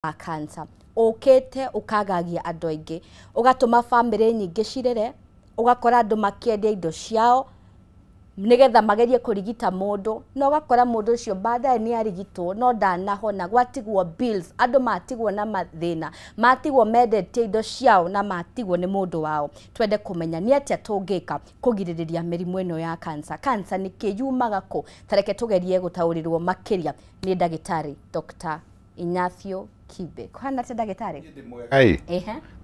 wa cancer ukete ukagagia andu aingi ugatuma family nyingi cirere ugakora andu makiendia indo ciao nigetha magerie kurigita mundu no ugakora mundu ucio baadaye ni arigitwo no ndanahona gwatigwo bills andu matigwo na mathina matigwo mendetie indo ciao na matigwo ni mundu wao twende kumenya ni atia tungika kugiririria mirimu ino ya cancer ni kiyumaga ku tareke tugerie gutaurirwo makiria ni ndagitari Dr. Ignacio Kibe kwana te ndagitari ai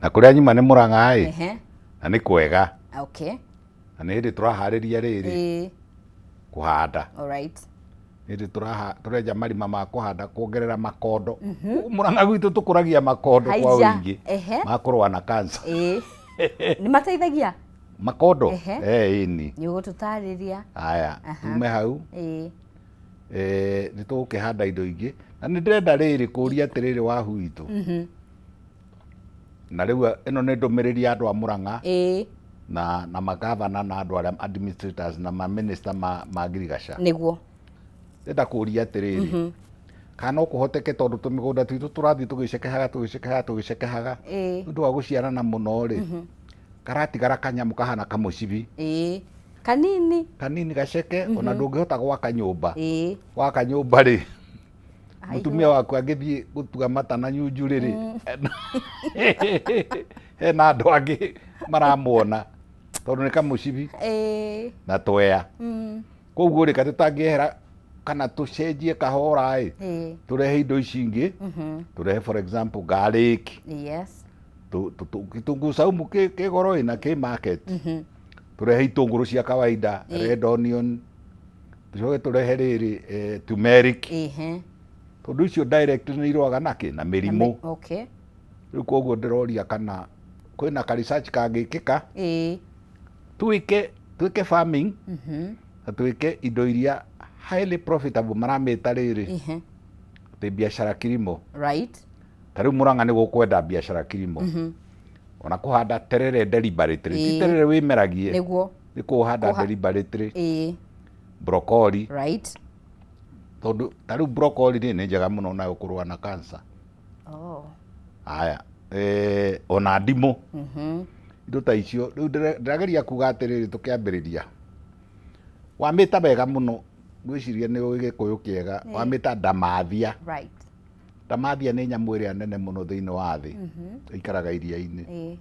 na kuria nyuma ni Murang'a ai na ni kwega okay na ni ndi turahariria riri kuhanda alright ndi tureja marima ma kuhanda kuongerera makondo Murang'a gwitu tukuragia makondo kwa wingi makurwa na cancer ni mateithagia makondo ini ni gututariria aya tume hau ni tukihanda indo ingi na ni ndenda riri kuria atiriri wa huitu na riu ino ni ndumiriri andu a Murang'a na magavana na andu aria administrators na ma minister ma Girigaca niguo ndenda kuria atiriri kana ukuhoteke tondu tumigunda twitu turathi tugicekehaga ndu wa guciarana muno ri karatigara kanyamu kahana kamucibi kanini gaceke ona ndungihota gwaka nyumba waka nyumba ri mutumia waku agithii gutuga mata na nyunju riri hena andu angi maramuona tondu ni kamucibi na twea koguo ri katutangihera kana tucenjie kahora turehe indo ici ingi turehe for example garlic kitunguu saumu ke goro ina ke market turehe itunguru cia kawaida red onion tucoke turehe riri turmeric tondu icio direct ni irwaga naki na mirimu riu koguo ndiroria kana kwina ka research kangikika tuike farming na tuike indo iria highly profitable maramita riri te biashara kilimo right tariu Murang'a ni gukwenda biashara kilimo ona kuhanda terere deliberately terere wimeragie niguo ni kuhanda deliberately broccoli right tondu tariu broccoli ni njega muno na ukurwa na cancer aya ona ndimu indo ta icio riu ndirageria kuga atiriri tukiambiriria wamita wega muno gwiciria ni ugikuyu kiega wamita ndamathia right ndamathia ni nyamu iria nene muno thiini wa thi ikaraga iria-ini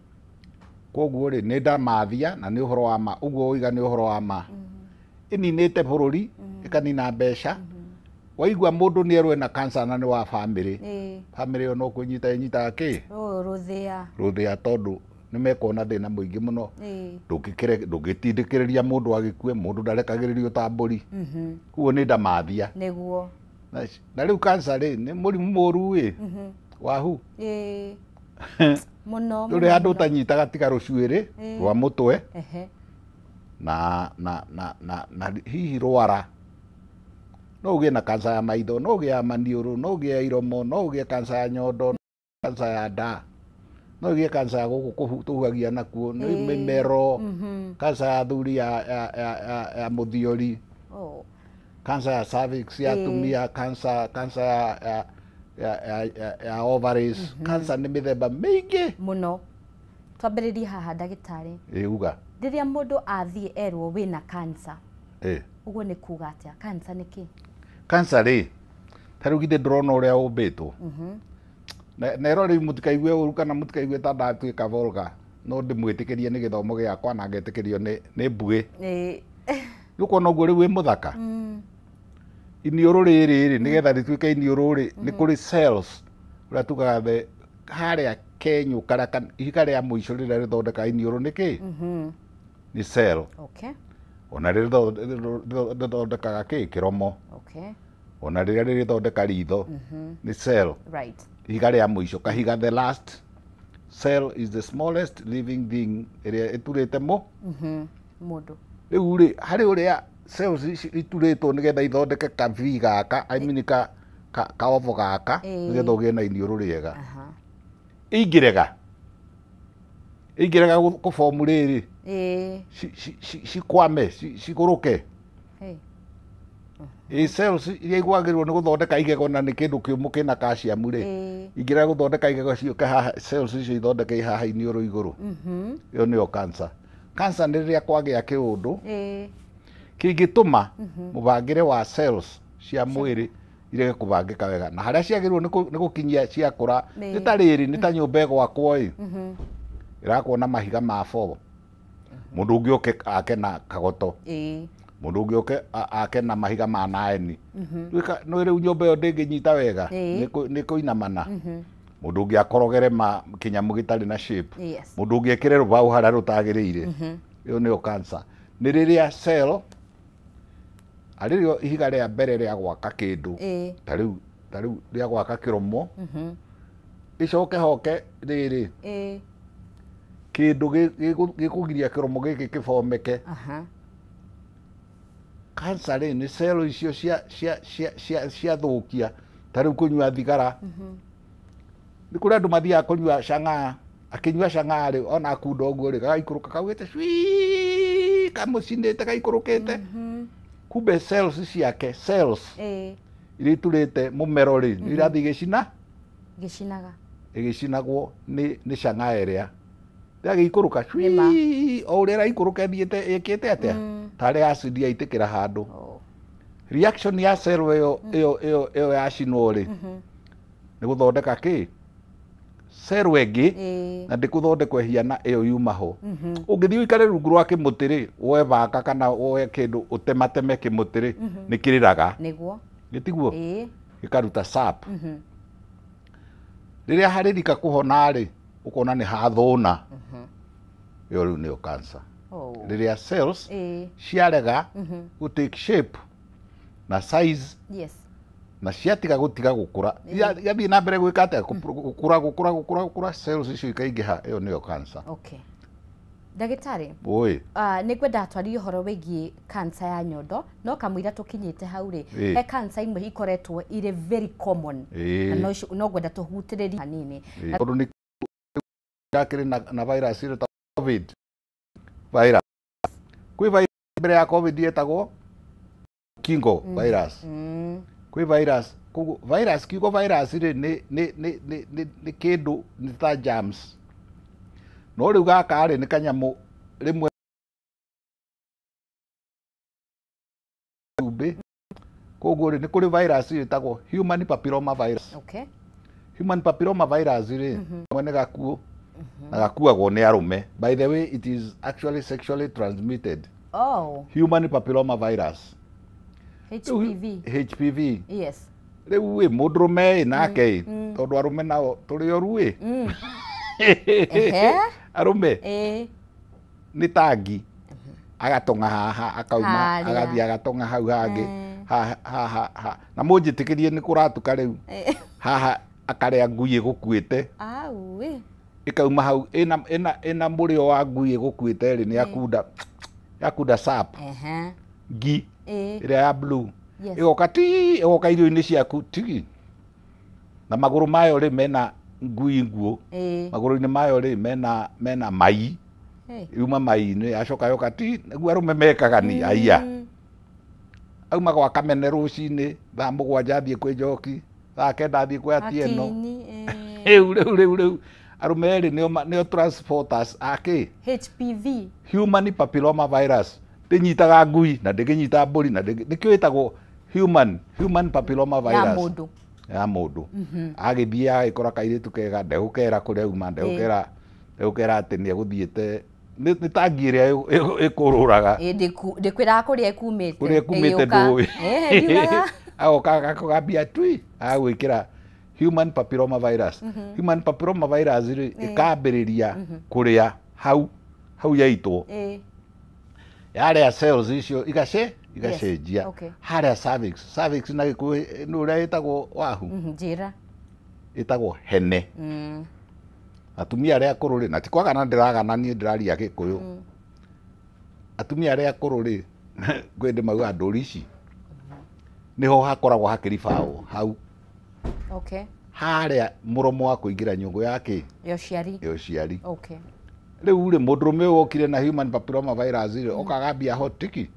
koguo ri ni ndamathia na ni uhoro wa ma uguo uiga ni uhoro wa ma ininite bururi ikanina mbeca waigua mundu ni erwe na cancer na ni wa family yo no kunyita ki ruthia tondu ni mekona thina muingi muno ndungitindikiriria mundu agikue mundu ndarekagiririo ta mburi kuo ni ndamathia niguo na riu cancer ri ni murimu muru wahu muno turi andu tanyitaga tiga rucuiri rwa mutwe na hihi rwara no ugie na cancer ya maitho no ugie ya maniuru no ugie ya iromo no ugie cancer ya nyondo cancer ya nda no ugie cancer ya guku tuhugagia nakuo ni mimero cancer ya thuri ya muthiori cancer ya cervix ya tumia cancer ya ovaries cancer ni mithemba mingi muno twambiririe haha ndagitari uga riria mundu athie erwo wina cancer uguo ni kuga atia cancer ni ki cancer ri tariu githe ndrona uria umbitwo na ero ri mutikaigue uru kana mutikaigue ta ndatuika volga no ndimwitikirie ni githomo giakwa na ngetikirio ni mbui ukona uguo riu wi muthaka iniuru riri nigetha rituike iniuru ri ni kuri cells uria tugaga haria kenyu ihiga ria muico riria rithondeka iniuru niki ni cell ona rithondekaga ki kiromo ona riria rithondeka ritho ni cell right ihiga ria muico kahiga the last cell is the smallest living thing iria iturite mundu riu ri hari uria cells ituritwo nigetha ithondeke ka V gaka I mean ka ovo gaka nigetha ugie na iniuru riega ingirega ku form riri cikwame ciguruke cells iria igwagĩrĩrwo nĩ gũthondeka igego na nĩ kĩndũ kĩũmũ kĩna calcium rĩ ingĩrega gũthondeka igego ciũke haha cells icio ithondeke haha iniũrũ igũrũ ĩyo nĩyo cancer. Cancer nĩ rĩrĩa kwagĩa kĩũndũ kĩngĩtũma mũbangĩre wa cells cia mwĩrĩ irege kũbangĩka wega na harĩa ciagĩrĩrwo nĩ gũkinyia ciakũra nĩ ta rĩrĩ nĩ ta nyũmba ĩgwakwo ĩrakwo na mahiga ma 4 mũndũ ũngĩ oke ake na kagoto mũndũ ũngĩ oke ake na mahiga ma 9 no rĩu nyũmba ĩyo ndĩngĩnyita wega nĩ kũinamana mũndũ ũngĩ akorogere kĩnyamũ gĩtarĩ na shape mũndũ ũngĩ ekĩre rũbaũ harĩa rũtagĩrĩire ĩyo nĩyo cancer. Nĩ rĩrĩa cell arĩrĩo ihiga rĩa mbere rĩa gwaka kĩndũ ta rĩu rĩa gwaka kĩromo icoke hoke rĩrĩ kĩndũ gĩkũgiria kĩromo gĩkĩ kĩbomeke. Cancer nĩ cell icio ciathũkia ta rĩu kũnyua thigara nĩ kũrĩ andũ mathiaga kũnyua cang'aa akĩnyua cang'aa rĩ ona akunda ũguo rĩ gagaikũrũka kaugĩte cwii kamũcinĩte gaikũrũkĩte kumbe cells ciake iria iturĩte mũmero rĩ nĩ irathiĩ ĩgĩcinagwo nĩ cang'aa ĩrĩa rĩagĩikũrũka cwii o ũrĩa ĩraikũrũka ĩthiĩte ĩkĩte atĩa tarĩ acid yaitĩkĩra handũ reaction ya cell ĩyo yacinwo rĩ nĩ gũthondeka kĩ cell ĩngĩ na ndĩkũthondekwo hiana ĩyo yuma ho ũngĩthiĩ ũikare rungu rwa kĩmũtĩ rĩ woe banga kana woe kĩndũ ũtemateme kĩmũtĩ rĩ nĩ kĩrĩraga gĩtiguo gĩkaruta sap rĩrĩa harĩrika kũhona rĩ ũkona nĩ hathũna ĩyo rĩu nĩyo cancer. Rĩrĩa cells ciarega gũ take shape na size na ciatiga gũtiga gũkũra yathiĩ na mbere gwĩka atĩa gũkũra cells icio ikaingĩha ĩyo nĩyo cancer. Ndagĩtarĩ nĩ ngwenda atwarie ũhoro wĩgiĩ cancer ya nyondo no kamũira tũkinyĩte hau rĩ he cancer imwe ikoretwo irĩ very common na no ngwenda tũhutĩrĩrie hanini tondũ nĩ yakĩrĩ na virus ĩrĩa ta COVID virus kwĩ virus mbere ya COVID yetagwo kingo virus kwĩ virus kiugo virus rĩ nĩ kĩndũ nĩ ta germs no rĩu gaka rĩ nĩ kanyamũ rĩmwe koguo rĩ nĩ kũrĩ virus ĩtagwo human papilloma virus. Human papilloma virus rĩ nĩ gakuo na gakuagwo nĩ arũme. By the way it is actually sexually transmitted. Human papilloma virus HPV rĩu mũndũrũme nake tondũ arũme nao tũrĩ oru arũme nĩ tangi agatong'a haha akauma agathiĩ agatong'a hau hangĩ haha na mũnjĩtĩkĩrie nĩ kũratuka rĩu haha akarĩa ngui ĩgũkuĩte ĩkauma hau ĩna mũrĩo wa ngui ĩgũkuĩte rĩ nĩ yakunda sap ngi ĩrĩa ya blue ĩgoka irio-inĩ ciaku tigi na magũrũ mayo rĩ mena ngui nguo magũrũ-inĩ mayo rĩ mena mai yuma mai-inĩ acoka yoka ti nĩguo arũme mekaga ni aiya auma gwa kamene rũcinĩ thaa 7 athiĩ kwĩ njoki thaa 9 athiĩ kwĩ Atieno rĩu arũme erĩ nĩo transporters akĩ HPV human papilloma virus ndĩnyitaga ngui na ndĩngĩnyita mbũri na nĩkĩo ĩtagwo human papilloma virus ya mũndũ agĩthiĩ agĩkora kairĩtu kega ndegũkera kũrĩa uma ndegũkera atĩ nĩ egũthiĩte nĩ tangi ĩrĩa ĩkũrũraga ndĩkwĩraga kũrĩa ĩkumĩte ndũĩ agoka akagambia twi agwĩkĩra human papilloma virus. Human papilloma virus ĩkambĩrĩria kũrĩa hau yaitwo yarĩa cells icio igacenjia harĩa cervix na gĩkũyũ nĩ ũrĩa ĩtagwo wahu ĩtagwo hene atumia arĩa akũrũ rĩ na ti kwagana ndĩragana niĩ ndĩraria gĩkũyũ atumia arĩa akũrũ rĩ ngwende mauga ndũri ici niho hakoragwo hakĩribaũ hau harĩa mũromo wa kũingĩra nyũngũ yake ya ũciari rĩu rĩ mũndũrũme ũyũ okire na human papilloma virus rĩ okagambia hotiki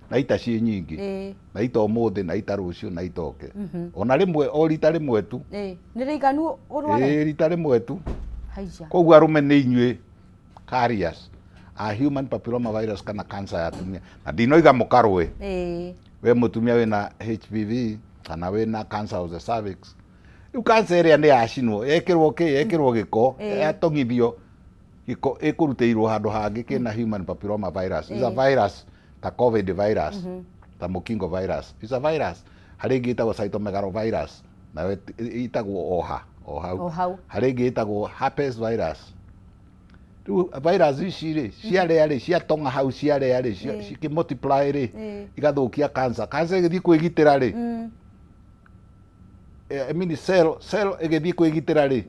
na ita ciĩ nyingĩ na ita ũmũthĩ na ita rũciũ na ita oke ona rĩmwe o rita rĩmwe tu nĩ rĩiganu ũrware rita rĩmwe tu haiya koguo arũme nĩ inyuĩ carriers a human papilloma virus kana cancer ya atumia na ndinoiga mũkarũe we mũtumia wĩna HPV kana wĩna cancer of the cervix rĩu cancer ĩrĩa nĩ yacinwo yekĩrwo gĩko yatongithio gĩko ĩkũrutĩirwo handũ hangĩ kĩna human papilloma virus is a virus ta covid virus ta mũkingo virus is a virus harĩ ĩngĩ ĩtagwo cytomegalovirus nayo ĩtagwo o hau harĩ ĩngĩ ĩtagwo herpes virus rĩu virus ici rĩ ciarĩa rĩ ciatonga hau ciarĩa rĩ cikĩmultiply rĩ igathũkia cancer ĩgĩthiĩ kwĩgitĩra rĩ I mean cell ĩgĩthiĩ kwĩgitĩra rĩ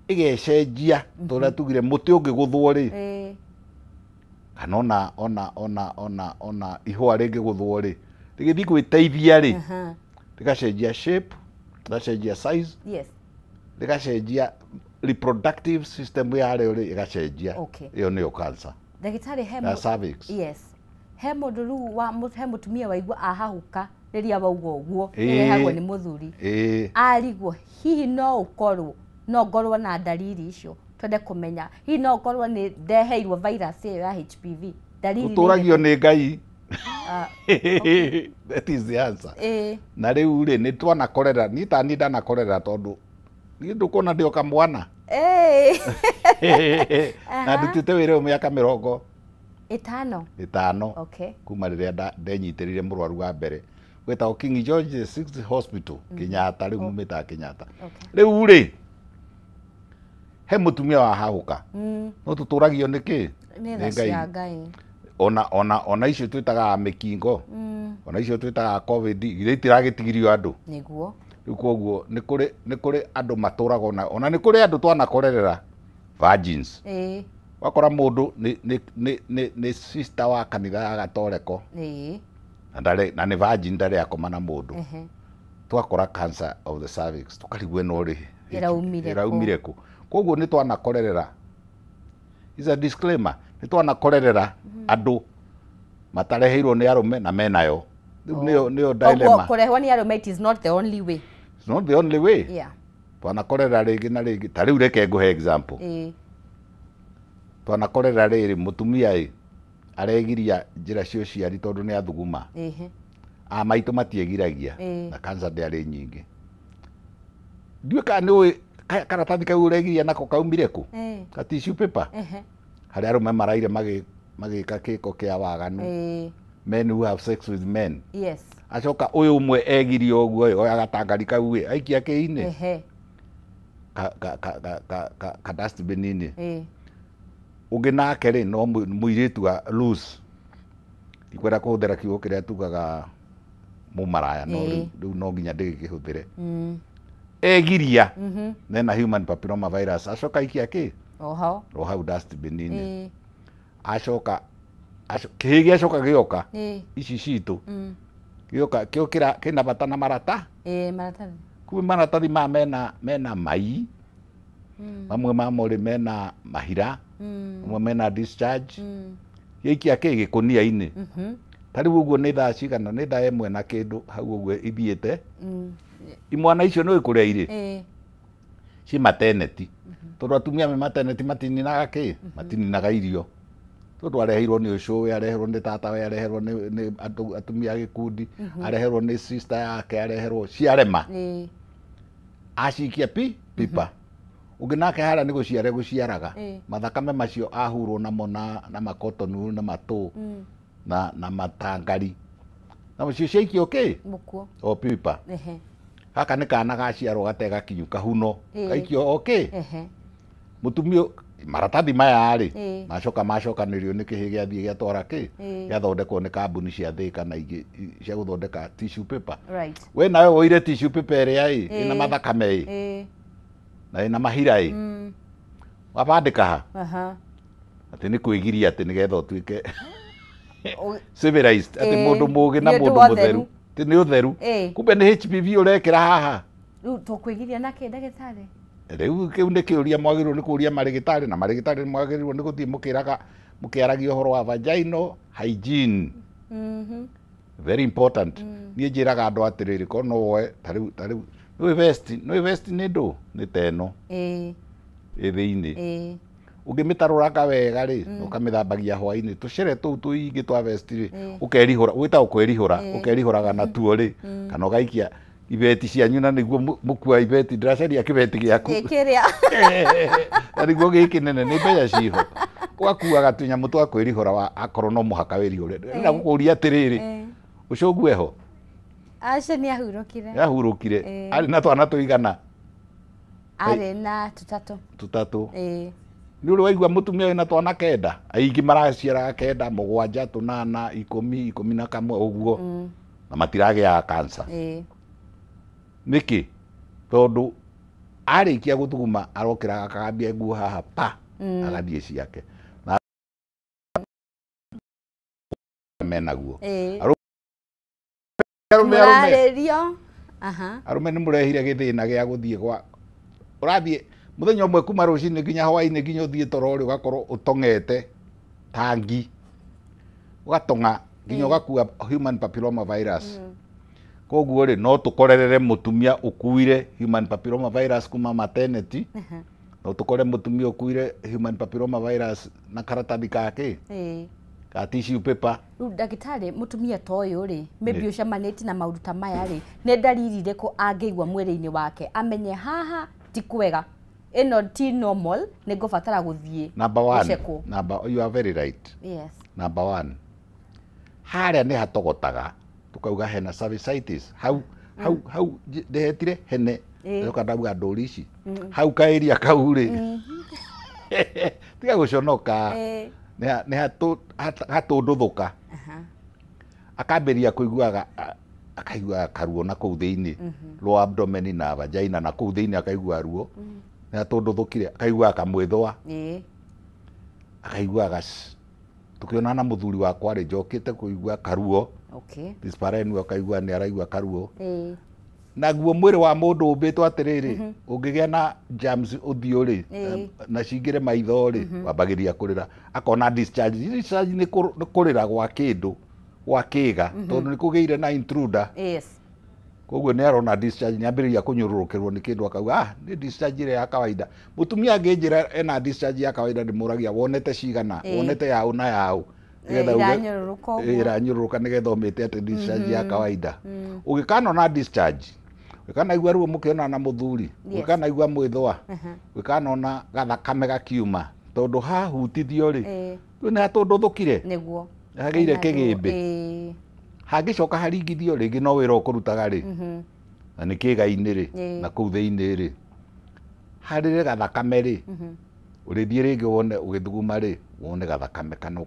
ĩgecenjia tũrĩa tugire mũtĩ ũngĩgũthwo rĩ kana ona ihũa rĩngĩgũthwo rĩ rĩgĩthiĩ gwĩteithia rĩ rĩgacenjia shape rĩgacenjia size rĩgacenjia reproductive system yarĩo rĩ ĩgacenjia ĩyo nĩyo cancer ndagĩtarĩ cervix he mũndũ rĩu he mũtumia waigua ahahuka rĩrĩa wauga ũguo ĩrehagwo nĩ mũthuri arigwo hihi no ngorwo na ndariri icio twende kũmenya hihi no ngorwo nĩ ndeheirwo virus ĩyo ya HPV ndariri ũtũragio nĩ Ngai that is the answer na rĩu rĩ nĩ twanakorera niĩ ta niĩ ndanakorera tondũ niĩ ndũkona ndĩ o kamwana na ndutĩte wĩra mĩaka 5 kuma rĩrĩa ndenyitĩrĩire mũrwaru wa mbere gwĩtagwo King George the 6th Hospital Kenyatta rĩu mumĩtaga Kenyatta rĩu rĩ he mũtumia wahahũka no tũtũragio nĩkĩ nĩ Ngai ona icio twĩtaga mĩkingo ona icio twĩtaga covid iria itiragĩtigirio andũ nĩguo rĩu koguo nĩ kũrĩ andũ matũraga ona nĩ kũrĩ andũ twanakorerera virgins wakora mũndũ nĩ sister wa kanitha ya gatoreko na nĩ virgin ndarĩ akoma na mũndũ twakora cancer of the cervix tũkarigwo no rĩ ĩraumire kũ koguo nĩ twanakorerera is a disclaimer nĩ twanakorerera andũ matareheirwo nĩ arũme na menayo nĩyo dilemma kũrehwo nĩ arũme it is not the only way it's not the only way twanakorera rĩngĩ na rĩngĩ ta rĩu reke ngũhe example twanakorera rĩrĩ mũtumia aregiria njĩra cia ũciari tondũ nĩ athuguma maitũ matiegiragia na cancer ndĩarĩ nyingĩ ndiũĩ kana nĩũĩ karatathi kau ũregiria nako kaumire kũ ka tissue paper harĩa arũme maraire magĩka kĩko kĩa waganu men who have sex with men acoka ũyũ ũmwe egirio ũguo oya gatangari kau aikia kĩ-inĩ ka dustbin-inĩ ũngĩ nake rĩ no mũirĩtu wa loose ndikwenda kũhũthĩra kiugo kĩrĩa tugaga mũmaraya no rĩu no nginya ndĩgĩkĩhũthĩre egiria nena human papilloma virus acoka aikia kĩ o hau dustbin-inĩ acoka kĩhĩ gĩacoka gĩoka ici citũ gĩoka kĩokĩra kĩna bata na marata kumbe maratathi maya mena mai mamwe mamo rĩ mena mahira mamwe mena discharge gĩikia kĩ gĩkũnia-inĩ ta rĩu ũguo nĩ thaa cigana nĩ thaa 1 na kĩndũ hau ũguo ithiĩte imwana icio nĩ kũrĩa irĩ ci mateneti tondũ atumia me mateneti matininaga kĩ matininaga irio tondũ areheirwo nĩ ũcũĩ areherwo nĩ tatawe areherwo nĩ atumia gĩkundi areherwo nĩ sister yake areherwo ciarema acikia pipa ũngĩ nake harĩa nĩ gũciaraga mathakame macio ahurwo namo na makotonu na matũ na matangari na macio ciaikio kĩ o pipa gaka nĩ kana gaciarwo gatega kinyu kahuno gaikio okĩ mũtumia maratathi maya rĩ macokanĩrio nĩ kĩhĩ gĩathiĩ gĩatwara kĩ gĩathondekwo nĩ kambuni cia Thĩka na ingĩ cia gũthondeka tissue paper we nawe woire tissue paper ĩrĩa ĩna mathakame na ĩna mahira wabandĩka ha atĩ nĩ kwĩgiria atĩ nĩgetha ũtuĩke civilized atĩ mũndũ mũgĩ na mũndũ mũtheru atĩ nĩ ũtheru kumbe nĩ HPV ũrekĩra haha rĩu tũkwĩgiria na kĩ ndagĩtarĩ rĩu kĩu nĩ kĩũria mwagĩrĩirwo nĩ kũria marĩgĩtarĩ na marĩgĩtarĩ mwagĩrĩirwo nĩ gũthiĩ mũkĩaragia ũhoro wa vaginal hygiene very important niĩ njĩraga andũ atĩrĩrĩ korwo no woe tarĩu nĩ vest nĩ ndũ nĩ teno ĩ thĩinĩ ũngĩmĩtarũranga wega rĩ ũkamĩthambagia hwainĩ tũcere tũu tũingĩ twa vest rĩ ũkerihũra gwĩta ũkerihũraga na tuo rĩ kana ũgaikia ibeti cianyu na nĩguo mũkua ibeti ndĩracaria kĩbeti gĩaku na nĩguo gĩkĩnene nĩ mbeca ciho ũgakuaga tũnyamũ twa kwĩrihũra akorwo no mũhaka wĩrihũre na gũkũria atĩrĩrĩ ũcũngu eho aca nĩahurũkire arĩ na twana tũigana arĩ na tũtatũ nĩ ũrĩ waigua mũtumia wĩna twana kenda aingĩ maraciaraga kenda mũgwanja tũnana 10 11 ũguo na matiragĩaga cancer nĩkĩ tondũ arĩkia gũthuguma arokĩra akagambia nguo haha pa agathiĩ ciake na menaguo arũme nĩ mũrehire gĩthĩna gĩa gũthiĩ gwa ũrathiĩ mũthenya ũmwe kuma rũcinĩ nginya hwainĩ nginya ũthiĩ toro ũrĩ ũgakorwo ũtong'ete tangi ũgatong'a nginya ũgakua human papilloma virus koguo rĩ no tũkorerere mũtumia ũkuire human papilloma virus kuma maternity no tũkore mũtumia ũkuire human papilloma virus na karatathi gake ka tissue paper rĩu ndagĩtarĩ mũtumia ta ũyũ rĩ maybe ũcemanĩtie na maũndũ ta maya rĩ nĩ ndariri irĩkũ angĩigua mwĩrĩ-inĩ wake amenye haha ti kwega ĩno ti normal nĩ ngũbatara gũthiĩ number you are very right number 1 harĩa nĩ hatogotaga tukauga hena cervicitis hau ndehetire hene yoka ndauga ndũri ici hau kaĩria kau rĩ tiga gũconoka nĩ hatũndũthũka akambĩria kũiguaga akaigua karuo na kũu thĩinĩ lower abdomen na vagina na kũu thĩinĩ akaigua ruo nĩ hatũndũthũkire akaigua kamwĩthũa akaiguaga tukĩona na mũthuri wakwa rĩ njokĩte kũigua karuo disparenu akaigua nĩ araigua karuo naguo mwĩrĩ wa mũndũ ũmbĩtwo atĩrĩrĩ ũngĩgĩa na germs ũthiũ rĩ na cingĩre maitho rĩ wambagĩria kũrĩra akona discharge nĩ kũrĩra gwa kĩndũ gwa kĩga tondũ nĩ kũgĩire na intruder koguo nĩ arona discharge nĩ ambĩrĩria kũnyũrũrũkĩrwo nĩ kĩndũ akauga nĩ discharge ĩrĩa ya kawaida mũtumia angĩnjĩra ena discharge ya kawaida ndĩmũragia wonete cigana wonete yaũ na yaũ iranyũrũrũka nĩgetha ũmĩte atĩ discharge ya kawaida ũgĩkanona discharge ũgĩkanaigua ruo mũkĩona na mũthuri ũgĩkanaigua mwĩthũa ũgĩkanona gathakame gakiuma tondũ hahutithio rĩ rĩu nĩ hatũndũthũkire hagĩire kĩgĩmbĩ hangĩcoka haringithio rĩngĩ no wĩra ũkũrutaga rĩ na nĩ kĩga-inĩ rĩ na kũu thĩinĩ rĩ harĩre gathakame rĩ ũrĩthiĩ rĩngĩ wone ũgĩthuguma rĩ wone gathakame kana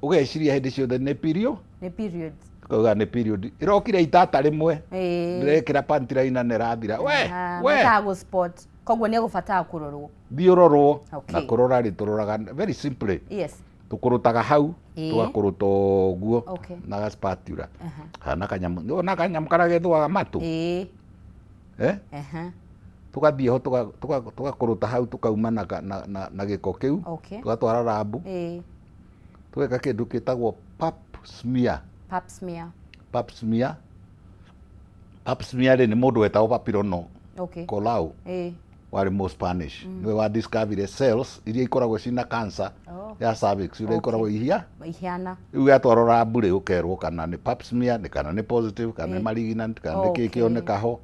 ũgeciria hĩndĩ ciothe nĩ period kauga nĩ period ĩrokire itata rĩmwe ndĩrekĩra panty line na ĩrathira koguo nĩ ũgũbatara kũrorwo thiĩ ũrorwo na kũrora rĩ tũroraga very simply tũkũrũtaga hau tũgakũrũta ũguo na spatula kana kanyamũ na kanyamũ karagethwaga matũ tũgathiĩ ho tũgakũrũta hau tũkauma na gĩko kĩu tũgatwara rabu tũgeka kĩndũ gĩtagwo pap smear rĩ nĩ mũndũ wetagwo Papillon Colau warĩ mo Spanish nĩwe wa discovery cells iria ikoragwo cina cancer ya cervix iria ikoragwo ihiana rĩu yatwarwo rabu rĩ ũkerwo kana nĩ pap smear kana nĩ positive kana nĩ malignant kana nĩ kĩĩ kĩoneka ho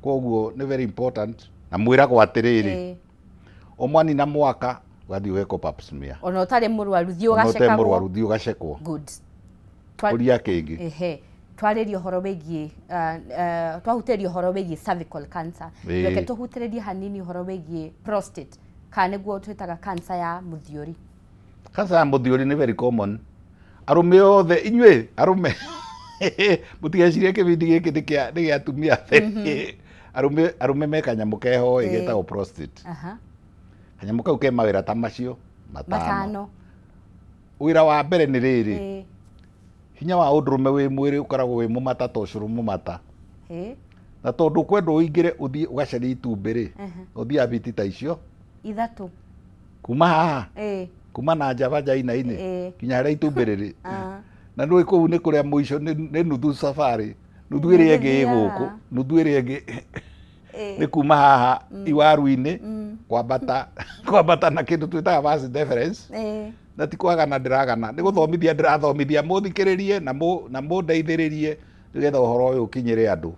koguo nĩ very important na mwĩragwo atĩrĩrĩ omwani na mwaka wathiĩ weko pap smear ona ũtarĩ mũrwaru thiĩ ũgacekwo ũria kĩngĩ twarĩrie ũhoro wĩgiĩ twahutĩrie ũhoro wĩgiĩ cervical cancer reke tũhutĩrĩrie hanini ũhoro wĩgiĩ prostate kana nĩguo twĩtaga cancer ya mũthiũri cancer ya mũthiũri nĩ very common arũme othe inyuĩ arũme mũtigecirie kĩbindi gĩkĩ nĩ gĩa atumia arũme me kanyamũ keho getagwo prostate kanyamũ kau ke mawĩra ta macio matano wĩra wa mbere nĩ rĩrĩ hinya wa ũndũrũme wĩ mwĩrĩ ũkoragwo wĩ mũmata ta ũcũrũ mũmata na tondũ kwenda ũingĩre ũthiĩ ũgacaria itumbĩ rĩ ũthiĩ abiti ta icio 3 kuma haha kuma na nja vagina-inĩ kinya harĩa itumbĩ rĩrĩ na nä kå u nä kå rä a må ico nä nuthu safari nuthu ä rä ä ngä ä gå kå nuthu ä rä ä ngä nä kuma haha iwaru-inä kwambata na kä ndå twä taga bus difference na ti kwagana ndä ragana nä gå thomithia ndä rathomithia må thikä rä rie na må ndeithä rä rie nä getha å horo å yå å kinyä re andå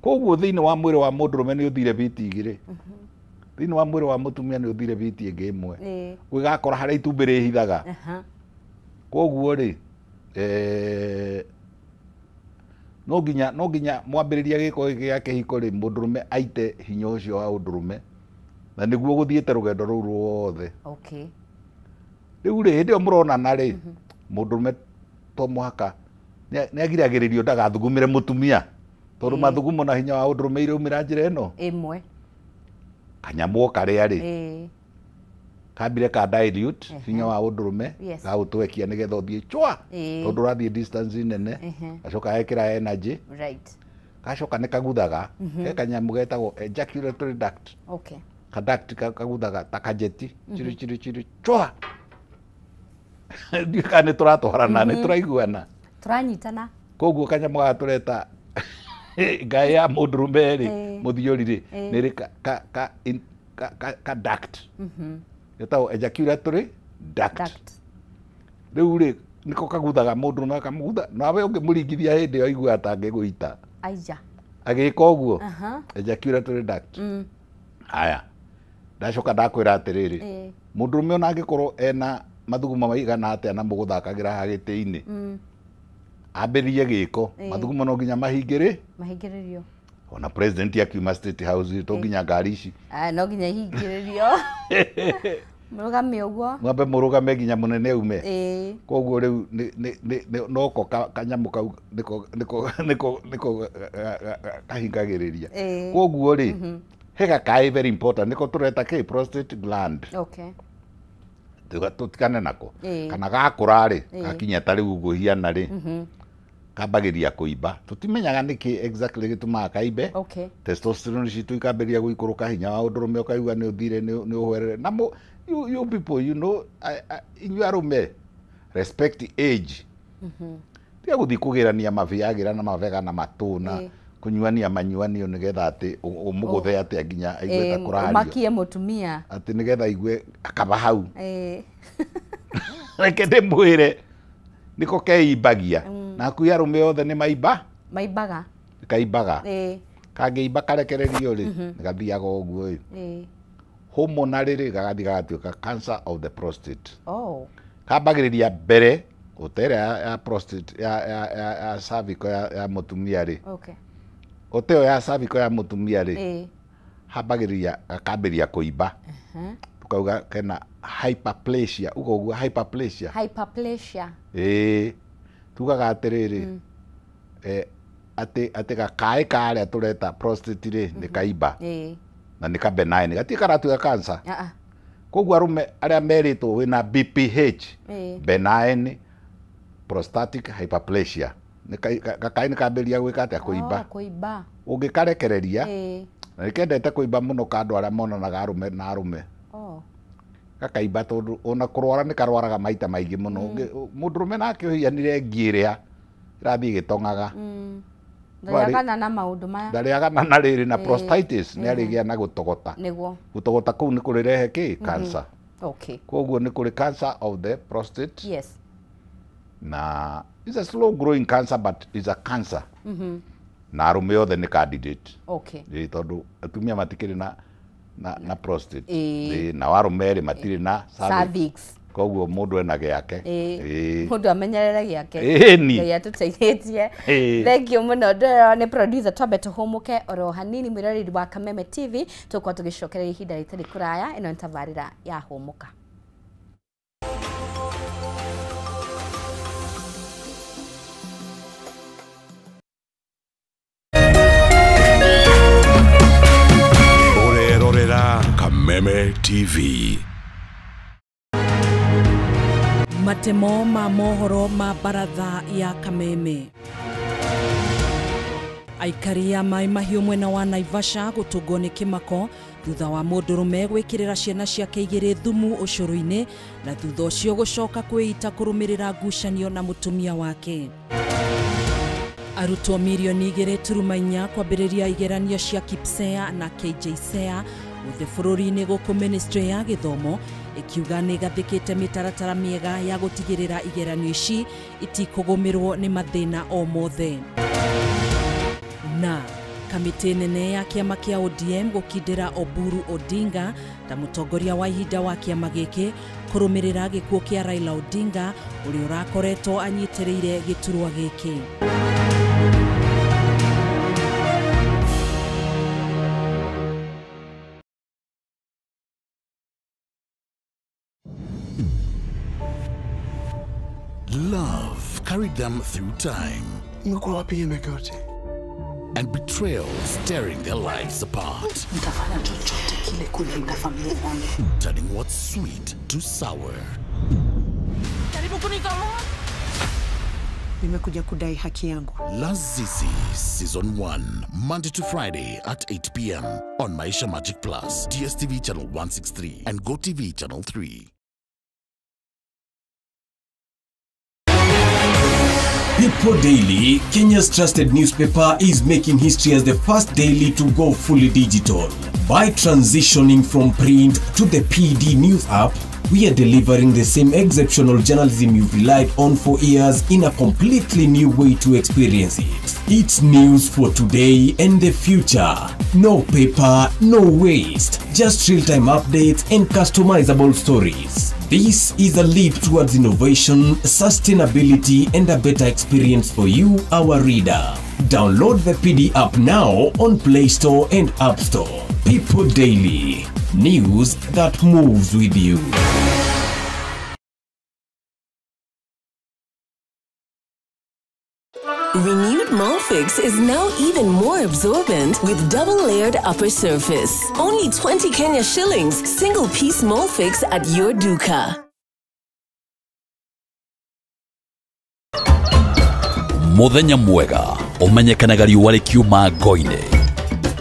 koguo thä inä wa mwä rä wa må ndå rå me nä å thire biti igä rä thä inä wa mwä rä wa må tumia nä å thire biti ä ngä ä mwe gwä gakora harä a itumbä rä hithaga koguo rä no nginya mwambä rä ria gä ko gä gä kä hiko rä må ndå rå me aite hinya å cio wa å ndå rå me na nä guo gå thiä te rå gendo rå u ruothe rä u rä hä ndä ä yo må ronana rä må ndå rå me to må haka nä agiragä rä rio ndagathugumä re må tumia tondå mathugumo na hinya wa å ndå rå me irä umä ra njä ra ä no kanyamå karä a rä kambire ka dilute hinya wa å ndå rå me ga gå twekia nä getha å thiä cwa tondå å rathiä distance nene gacoka gekä ra energy gacoka nä kaguthaga he kanyamå getagwo ejaculatory duct kaduct kaguthaga ta kajeti chiri cwa ndiå kana nä tå ratwarana nä tå raiguana turanyitana koguo kanyamå ga tå reta ngaä ya må ndå rå me rä må thiå ri rä nä rä ka duct getagwo ejaculatory duct rä u rä nä ko kaguthaga må ndå rå me akamugutha nawe å ngä må ringithia hä ndä ä yo aiguaga ta ngä gå ita agä ka å guo ejaculatory duct aya ndacoka ndakwä ra atä rä rä må ndå rå me ona angä korwo ena mathugumo maigana atä na må gå thakagä ra ha gä tä inä ambä rie gä ko mathugumo no nginya mahingä rä rio ona president akiuma State House to nginya ngari ici no nginya ihingä rä rio må rå game å guo mwambe må rå game nginya må nene ume koguo rä u noko kanyamå kau nä ko kahingagä rä ria koguo rä he gakaä very important nä ko tå reta kä prostate gland tå tikane nako kana gakå ra rä gakinya ta rä u gå hiana rä kambagä ria kå imba tå timenyaga nä kä exactly gä tå maga kaimbe testosterone citå ikambä ria gå ikå rå ka hinya wa å ndå rå me å kaigua nä å thire nä å hwerere na you people you know inyuä arå me respect age tiga gå thiä kå gä rania mabiagä ra na mabega na matå na kå nyuania manyuanio nä getha atä å må gå the atä nginya aigue ta kå rario makie må tumia atä nä getha aigue akaba hau reke ndä mwä re nä ko keimbagia na akui arå me othe nä maimbaga kaimbaga kangä imba karekererio rä nä gathiaga å guo hormonally rä gagathiä gagatuä ka cancer of the prostate kambagä rä ria mbere gå tere ya prostate ya cervical ya må tumia rä å te yo ya cervical ya må tumia rä hambagä rä ria gakambä ria kå imba tå kauga kena hyperplasia uga å guo hyperplasia tugaga atä rä rä atä gakaä karä a tå reta prostate rä nä kaimba na nä ka benign gatiä karatuä ka cancer koguo arå me arä a merä two wä na BPH benign prostatic hyperplasia gakaä nä kambä ria gwä ka atä a kå imba å ngä karekereria na nä kendete kå imba må no ka andå arä a monanaga arå me na arå me gakaimba tondå ona kå rwara nä karwaraga maita maingä må no må ndå rå me nake å hianire ngä rä a irathiä gä tongaga ndarä agana na rä rä na prostatitis nä arä gä a na gå togota kå u nä kå rä rehe kä cancer koguo nä kå rä cancer of the prostate na it's a slow growing cancer but it's a cancer na arå me othe nä candidate tondå atumia matikä rä na prostate na warå merä matirä na cervix koguo må ndå ena gä ake må ndå amenyerere gä ake ngai atå teithä tie thengio må no ndå nä producer twambe tå hå må ke oro hanini mwä roreri wa Kameme TV tå korwo tå gä cokereria ihinda rä tarä kå raya ä no nä tabarä ra ya hå må ka Kameme TV. Matemo ma mohoro ma baratha ya Kameme. Aikari a Mai Mahiũ mwena wa Naivasha gũtũngwo nĩ kĩmako thutha wa mũndũrũme gwĩkĩrĩra ciana ciake 2 thumu ũcũrũ-inĩ na thutha ũcio gũcoka kwĩita kũrũmĩrĩra ngucanio na mũtumia wake. Arutwo milioni 2.4 kwambĩrĩria igeranio cia KPSEA na KJSEA gũthĩ bũrũri-inĩ gũkũ Ministry ya Gĩthomo ikiuga nĩ gathĩkĩte mĩtaratara mĩega ya gũtigĩrĩra igeranio ici itikũgũmĩrwo nĩ mathĩna o mothe. Na kamĩtĩ nene ya kĩama kĩa ODM gũkindĩra Oburu Odinga ta mũtongoria wa ihinda wa kĩama gĩkĩ kũrũmĩrĩra gĩkuũ kĩa Raila Odinga ũrĩa ũrakoretwo anyitĩrĩire gĩturwa gĩkĩ. Love carried them through time. And betrayal tearing their lives apart. Turning what's sweet to sour. Nimekuja kudai haki yangu. Lazizi Season 1, Monday to Friday at 8 p.m. on Maisha Magic Plus, DSTV channel 163 and GoTV channel 3. People Daily, Kenya's trusted newspaper, is making history as the first daily to go fully digital. By transitioning from print to the PD News app, we are delivering the same exceptional journalism you've relied on for years in a completely new way to experience it. It's news for today and the future. No paper, no waste. Just real-time updates and customizable stories. This is a leap towards innovation, sustainability, and a better experience for you, our reader. Download the PD app now on Play Store and App Store. People Daily. News that moves with you. Renewed Molfix is now even more absorbent with double-layered upper surface. Only 20 Kenya shillings, single-piece Molfix at your duka. Muthenya mwega umenyekanaga riũa rĩkiuma ngo-inĩ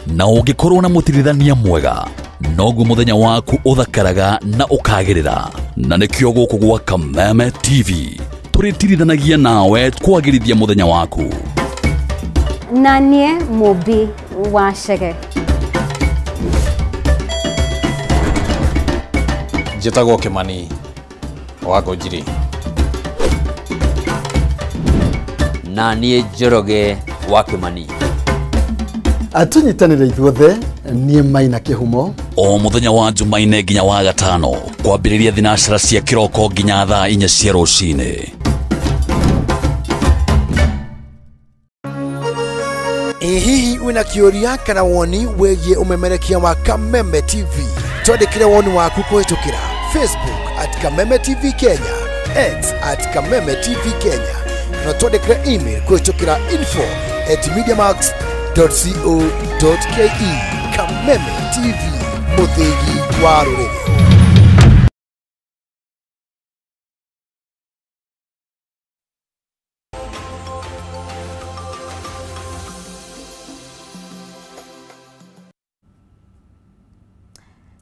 na ũngĩkorwo na mũtirithania mwega noguo muthenya waku ũthakaraga na ũkagĩrĩra na nĩkĩo gũkũ gwa Kameme TV tũrĩtirithanagia nawe kwagĩrithia muthenya waku. Nanie Mobi wa Chege. Njĩtagwo Kĩmani wa Ngũnjiri. Nanie Njoroge wa Kĩmani. Atunyitanĩre ithuothe niĩ Maina Kĩhumo. O muthenya wa Jumaine nginya wa Gatano kwambĩrĩria thinacara cia kĩroko nginya thaa 4 cia rũcinĩ. Hihi wina kĩũria kana woni wĩgiĩ umemerekia wa Kameme TV? Twandĩkĩre woni waku kũhĩtũkĩra Facebook @Kameme TV Kenya, X @Kameme TV Kenya, na twandĩkĩre email kũhĩtũkĩra info@mediamax.co.ke. Kameme TV, mũthĩgi wa rũrĩrĩ.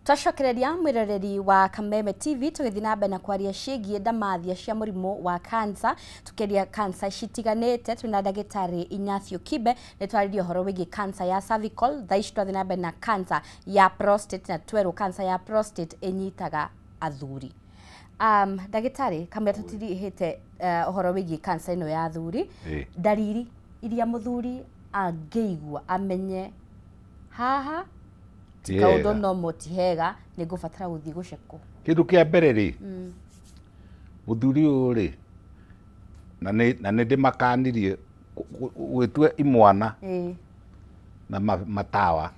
Twacokereria mwiroreri wa Kameme TV tũgĩthiĩ na mbere na kwaria ciĩgiĩ ndamathia cia mũrimũ wa cancer, tukeria cancer citiganĩte. Twĩna ndagĩtarĩ Ignacio Kibe nĩ twarĩria ũhoro wĩgiĩ cancer ya cervical, thaa ici twathiĩ na mbere na cancer ya prostate, na twerwo cancer ya prostate ĩnyitaga athuri. Ndagĩtarĩ kamwe tũtirihĩte ũhoro wĩgiĩ cancer ĩno ya athuri, dariri iria mũthuri angĩigua amenye haha kaũndũ no mũtihega nĩ ngũbatara gũthiĩ gũcekwo. Kĩndũ kĩa mbere rĩ, mũthuri ũyũ rĩ, na nĩ ndĩmakanirie gwĩtue imwana na matawa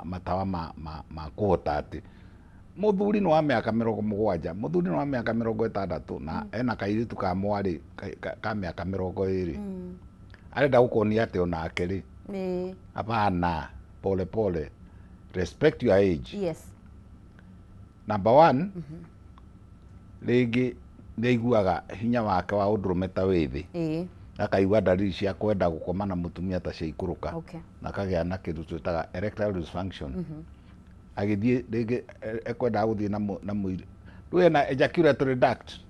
matawa ma kũhota atĩ mũthuri nĩ wa mĩaka 70, mũthuri nĩ wa mĩaka 60 na ena kairitu ka mwarĩ ka mĩaka 20. Arenda gũkonia atĩ onake rĩ, hapana, pole pole. Respect your age. Yes. Number 1, rĩngĩ nĩiguaga hinya wake wa ũndũrũme ta wĩthĩ. akaigua ndariri cia kwenda gũkoma na mũtumia ta cia ikũrũka na akagĩa na kĩndũ twĩtaga erectile dysfunction agĩthiĩ rĩngĩ ekwendaga gũthiĩ na mũirũ rĩu ena ejaculatory duct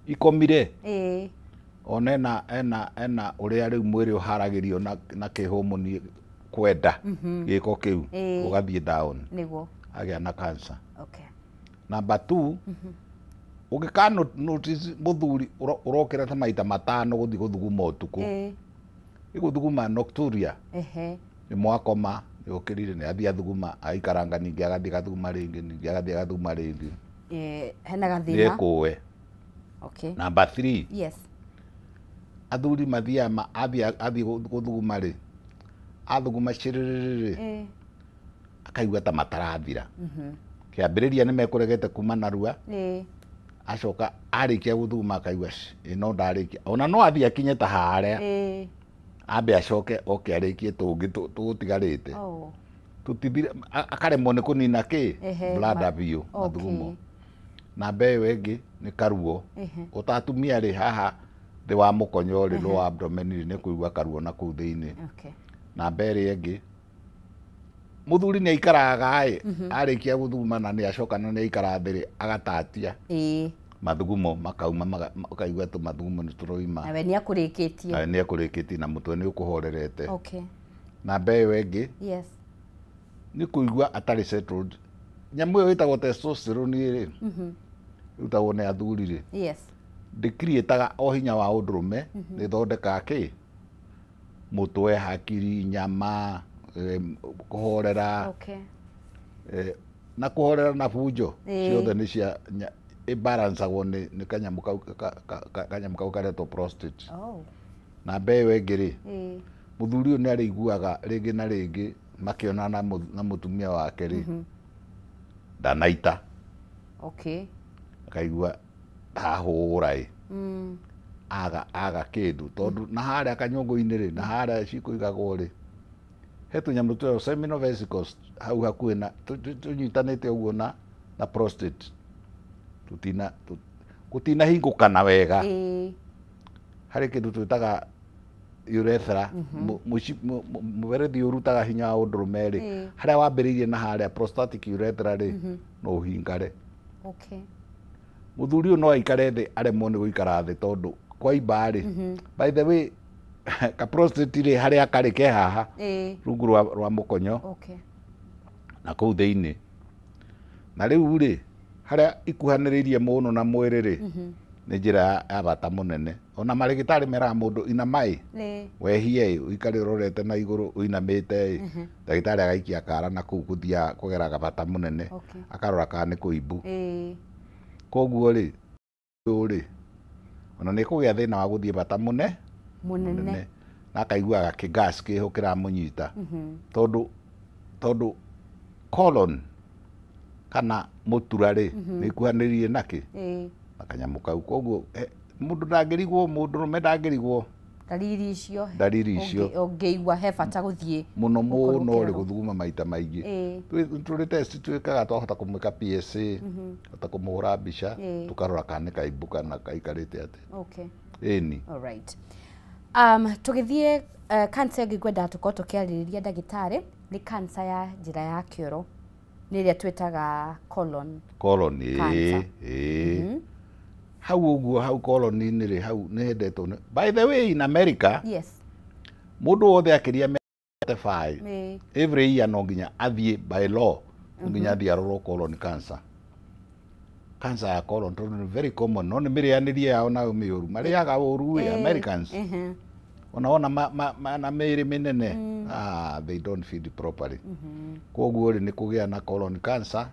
ikomire ona ena ũrĩa rĩu mwĩrĩ ũharagĩrio na kĩhũmũni kwenda gĩko kĩu ũgathiĩ down agĩa na cancer. Number 2 ũngĩka notice mũthuri ũrokĩra ta maita matano gũthiĩ gũthuguma ũtukũ gũthuguma nocturia nĩ mwakoma nĩũkĩrire nĩ athiĩ athuguma aikaranga ningĩ agathiĩ gathuguma rĩngĩ ningĩ agathiĩ gathuguma rĩngĩ hena gathĩna nĩekũwe. Number 3 athuri mathiaga athiĩ gũthuguma rĩ athuguma cirĩrĩrĩ akaigua ta matarathira kĩambĩrĩria nĩ mekũregete kuma narua acoka arĩkia gũthuguma akaigua no ndarĩkia ona no athiĩ akinye ta harĩa ambe acoke oke arĩkie tũngĩ tũgũtigarĩte tũtithire akaremwo nĩ kũnina kĩ blada biũ mathugumo. Namba ĩyo ĩngĩ nĩ karuo ũtatumia rĩ haha thĩ wa mũkonyo rĩ lower abdomen nĩ kũigua karuo na kũu thĩinĩ. Namba ĩrĩa ĩngĩ mũthuri nĩ aikaraga arĩkia gũthuguma na nĩ acoka na nĩ aikara thĩ agatatia mathugumo makauma makaigua tu mathugumo nĩ tũroima nawe nĩ akũrĩkĩtie nĩ akũrĩkĩtie na mũtwe nĩ ũkũhorerete. Namba ĩyo ĩngĩ nĩ kũigua atarĩ settled nyamũ ĩyo ĩtagwo testosterone rĩ ĩrutagwo nĩ athuri rĩ ndĩkiriĩtaga o hinya wa ũndũrũme nĩ thondekaga kĩ mũtwe hakiri nyama kũhorera na kũhorera na bunjo ciothe nĩ cia ibalanceagwo nĩ kanyamũ kau karetwo prostate. Namba ĩyo ĩngĩ rĩ mũthuri ũyũ nĩ arĩiguaga rĩngĩ na rĩngĩ makĩona na mũtumia wake rĩ ndanaita akaigua ahũra aga kĩndũ tondũ na harĩa kanyũngũ-inĩ rĩ na harĩa cikũigagwo rĩ he tũnyamũ twĩtagwo seminal vesicles hau hakuhĩ na tũnyitanĩte ũguo na prostate gũtinahingũkana wega harĩ kĩndũ twĩtaga urethra mũberethi ũrutaga hinya wa ũndũrũme rĩ harĩa wambĩrĩirie na harĩa prostatic urethra rĩ no ũhingare. Mũthuri ũyũ no aikare thĩ aremwo nĩ gũikara thĩ tondũ kwa imba rĩ by the way ka prostate rĩ harĩa karĩ ke haha rungu rwa mũkonyo na kũu thĩinĩ na rĩu rĩ harĩa ikuhanĩrĩirie mũno na mwĩrĩ rĩ nĩ njĩra ya bata mũnene ona marĩgĩtarĩ meraga mũndũ inamai wehie ũikare ũrorete na igũrũ ũinamĩte ndagĩtarĩ agaikia kara na kũu gũthiaga kũgeraga bata mũnene akarora kana nĩ kũimbu. Koguo rĩ ona nĩ kũgĩa thĩna wa gũthiĩ bata mũnene na akaiguaga kĩgas kĩho kĩramũnyita tondũ colon kana mũtura rĩ nĩ ikuhanĩrĩirie nakĩ na kanyamũ kau. Koguo mũndũ ndangĩrigwo mũndũrũme ndangĩrigwo ndariri icio ũngĩigua he bata gũthiĩ mũno rĩ gũthuguma maita maingĩ tũrĩ test twĩkaga twahota kũmwĩka PSA hota kũmũhũra mbica tũkarora kana nĩ kaimbu kana kaikarĩte atĩ ĩni. Tũgĩthiĩ cancer ĩngĩ ngwenda tũkorwo tũkĩarĩrĩria ndagĩtarĩ nĩ cancer ya njĩra ya kĩoro nĩ ĩrĩa twĩtaga colon cancer. Hau ũguo hau colon-inĩ rĩ hau nĩ hendetwo by the way in America mũndũ wothe akĩria 35 every year no nginya athiĩ by law no nginya athiĩ arorwo colon cancer ya colon tondũ nĩ very common no nĩ mĩrĩanĩrie yao nayo mĩũru marĩaga ũru Americans ona na mĩĩrĩ mĩnene they don't feed properly. Koguo rĩ nĩ kũgĩa na colon cancer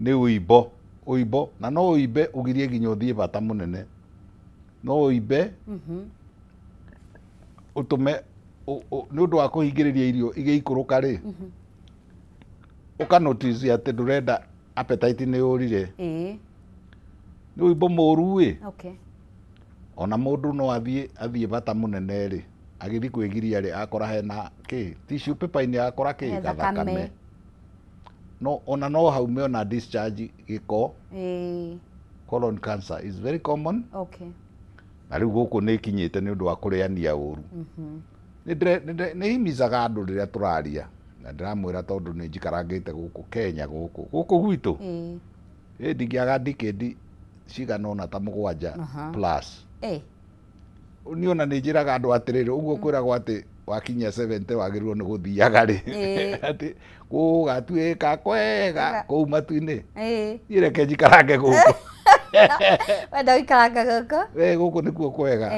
nĩ ũimbo na no ũimbe ũgirie nginya ũthiĩ bata mũnene no ũimbe ũtũme nĩ ũndũ wa kũhingĩrĩria irio igĩikũrũka rĩ ũkanotice atĩ ndũrenda appetite nĩ ũrire nĩ ũimbo mũru ona mũndũ no athiĩ bata mũnene rĩ agĩthiĩ kwĩgiria rĩ akora hena tissue paper-inĩ akora gathakame ona no haume ona discharge gĩko. Colon cancer is very common na riu guku ni kinyite ni undu wa kureania uru ni himizaga andu riria turaria na ndiramwira tondu ni njikarangite guku Kenya guku gwitu ndingiaga ndikedi cigana ona ta 7 plus niona ni njiraga andu atiriri uguo kwiragwo ati wakinya 70 wagirirwo ni guthiaga ri ati gugatuika kwega kuu matu-ini ireke njikarange guku wenda wikaranga guku guku nikuo kwega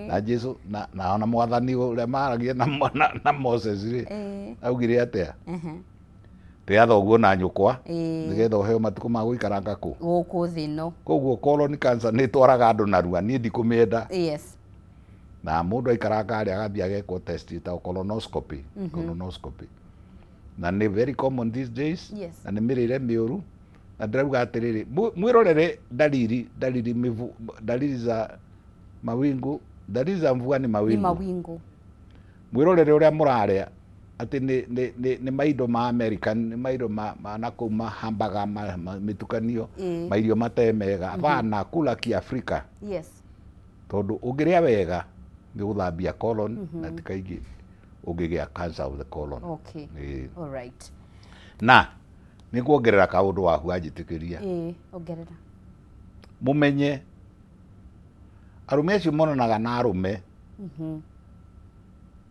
na Jesu na ona mwathani uria maragia na Moses ri augire atia te athoguo na nyukwa nigetha uheo matuko ma guikaranga ku guku thino koguo colon cancer ni twaraga andu narua ni ndikumienda yes na mundu aikaranga ari agathia agekwo test ta colonoscopy na ni very common these days na ni mirire miuru na ndirauga atiriri mwirorere dalili za mawingu dalili za mvua ni mawingu mwirorere uria muraria ati ni maindo ma American ni maindo ma nakuma hambaga mitukanio mairio matemega bana kula kiafrika tondu ungiria wega ni guthambia colon na tikaigi ungigia cancer of the colon all right na ni kuongerera kaundu waku anjitikiria ongerera mumenye arume acio monanaga na arume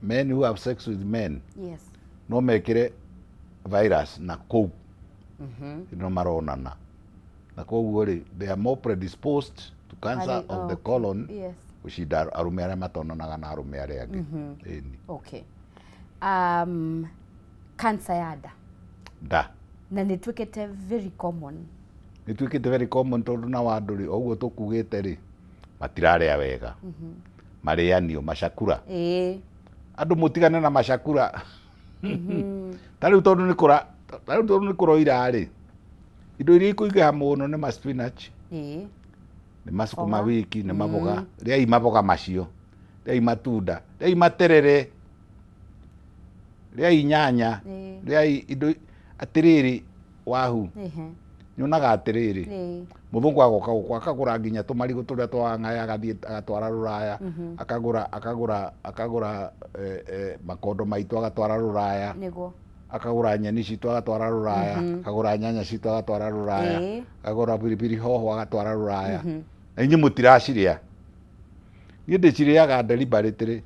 men who have sex with men no mekire virus na kou no maronana na koguo ri they are more predisposed to cancer of the colon ushida arume aria matonanaga na arume aria angi cancer ya nda na nitwikite very common tondu na wanduri oguo tukugite ri matiraria wega marianio macakura andu mutigane na macakura tariu tondu ni kuroira ri indo iria ikuingiha muno ni spinach ni masukuma wiki ni maboga riai maboga macio riai matunda riai materere riai nyanya riai indo atiriri wahu nyonaga atiriri muthungu agoka akagura nginya tumarigo turia twang'aya agathie agatwara Ruraya akagura makondo maitu agatwara Ruraya akagura nyeni citu agatwara Ruraya akagura nyanya citu agatwara Ruraya akagura pilipili hoho agatwara Ruraya na inyi mutiraciria ni ndiciriaga deliberately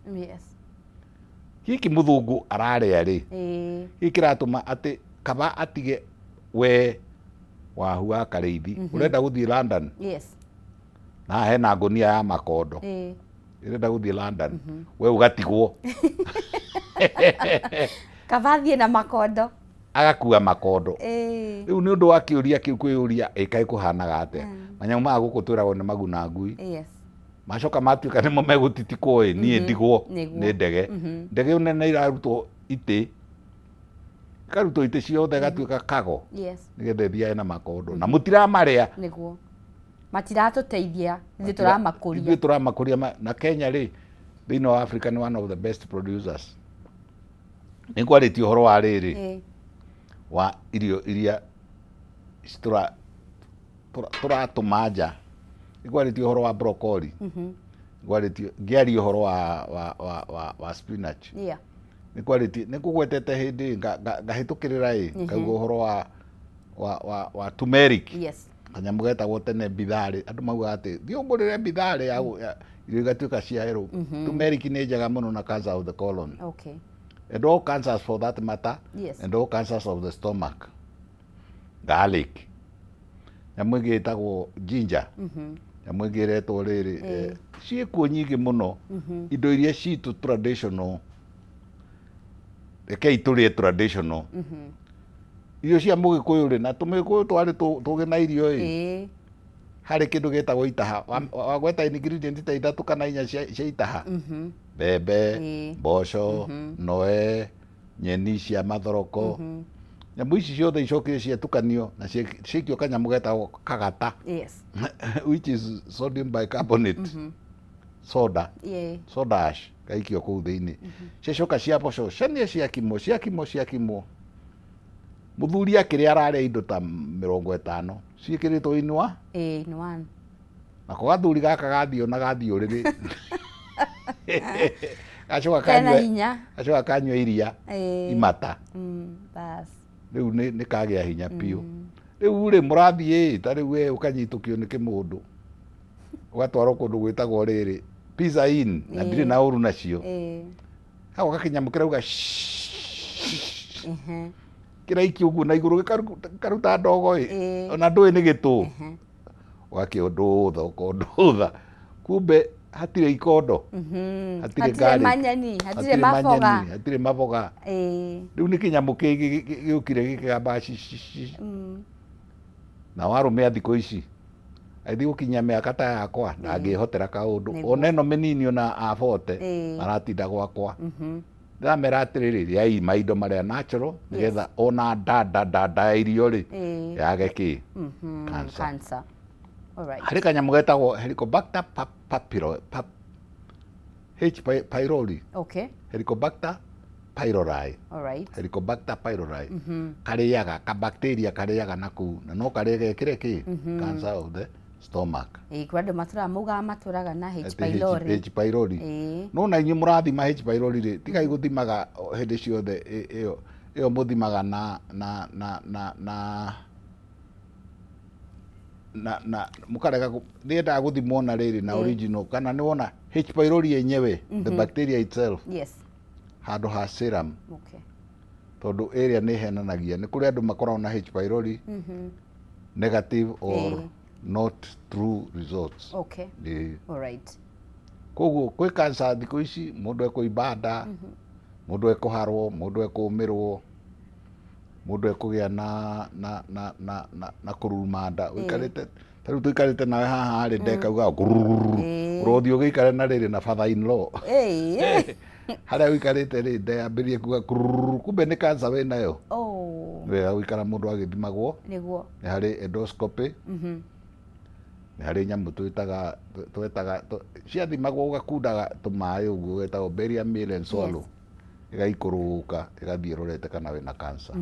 giki muthungu araria ri ikiratuma ati kaba atige we wahu akariithi urenda guthie London na hena ngonia ya makondo urenda guthie London we ugatigwo kabathie na makondo agakua makondo riu ni undu wa kiuria kiu kwiyuria ikai kuhanaga ate manyamu ma guku twiragwo ni maguna ngui macoka matuika nimo megutitikwo ni ndigwo ni ndege nene irarutwo ite karuto ite ciothe gatuika kago nigetha thia na makondo na mutiramaria niguo matiratuteithia ithu turamakuria na Kenya ri thini wa Africa ni one of the best producers ni quality horo wa riri wa irio iria turatumanja ni quality horo wa broccoli quality giari horo wa spinach ni quality ni kugwetete hindi ngahitukirira kaugo horo wa turmeric kanyamu getagwo tene bithari andu mauga ati thiungurire bithari ya irio igatuika cia hero turmeric ni njega muno na cancer of the colon and all cancers for that matter and all cancers of the stomach garlic nyamu ingi itagwo ginger nyamu ingi iretwo riri ciikuo nyingi muno indo iria citu traditional rekei turie traditional irio cia mugikuyu ri na tumikuyu twari tuge na irio hari kindu getagwo itaha wagweta ingredient ta 3 kana 4 cia itaha bebe mboco noe nyeni cia mathoroko nyamu ici ciothe icokire ciatukanio na ciikio kanyamu getagwo kagata which is sodium bicarbonate soda ash kaikio kuu thiini cicoka cia boco cianie ciakimo muthuri akiria araria indo ta 50 ciikiritwo inwa inwan Nako gathuri gaka gathio na gathio riri. Gacoka kanyua iria imata. Bas. Riu ni kagĩa hinya piũ. Riu ri mũrathiĩ ta riu we ũkanyitũkio nĩ kĩmũndũ. Ũgatwarwo kũndũ gwĩtagwo rĩrĩ Pizza Inn na ndirĩ na ũru nacio. Hau gakinyamũ kĩrauga kĩraiki ũguo na igũrũ gĩkaruta ndogo ona ndũĩ nĩ gĩtũ. Ũgakĩũndũtha kumbe hatirĩ ikondo. Hatirĩ manyeni, hatirĩ maboga. Hatirĩ maboga. Rĩu nĩ kĩnyamũ kĩngĩ gĩũkire gĩkĩgamba na warũme thikũ ici aithi gũkinyia mĩaka ta yakwa ndangĩhotera kaũndũ. Ona ĩno mĩnini ona abote aratinda gwakwa. Ndamera atĩrĩrĩ rĩai maindo marĩa natural nĩgetha ona ndanda ya irio rĩ yage kĩ cancer. Harĩ kanyamũ getagwo Helicobacter pylori. Helicobacter pylori. Helicobacter pylori. Karĩaga kabacteria karĩaga nakũu na no karĩe gekĩre kĩ cancer of the stomach. Kwa andũ matũraga maugaga matũraga na H pylori. H pylori. No na inyuĩ mũrathima H pylori rĩ tigai gũthimaga hĩndĩ ciothe ĩyo mũthimaga na mukarega ndiendaga guthimwo na riri na original kana ni wona H pylori yenyewe the bacteria itself handå ha serum tondu area ni henanagia ni kuri andu makoragwo na H pylori negative or not true results. Koguo kwĩ cancer thikũ ici mũndũ ekũimba mũndũ ekũharwo mũndũ ekũmirwo mũndũ ekũgĩa na kũruruma nda ũikarĩte ta rĩu tũikarĩte nawe haha rĩ ndekauga ũrothiĩ ũgĩikare na rĩrĩ na father in law harĩa ũikarĩte rĩ ndeyambĩrie kuga kumbe nĩ cancer wĩ nayo. Wega gũikara mũndũ agĩthimagwo nĩ harĩ endoscopy nĩ harĩ nyamũ twetaga ciathimagwo ũgakundaga tũmaĩ ũguo gwetagwo barium meal and swallow igaikũrũka igathiĩ rorete kana wĩna cancer.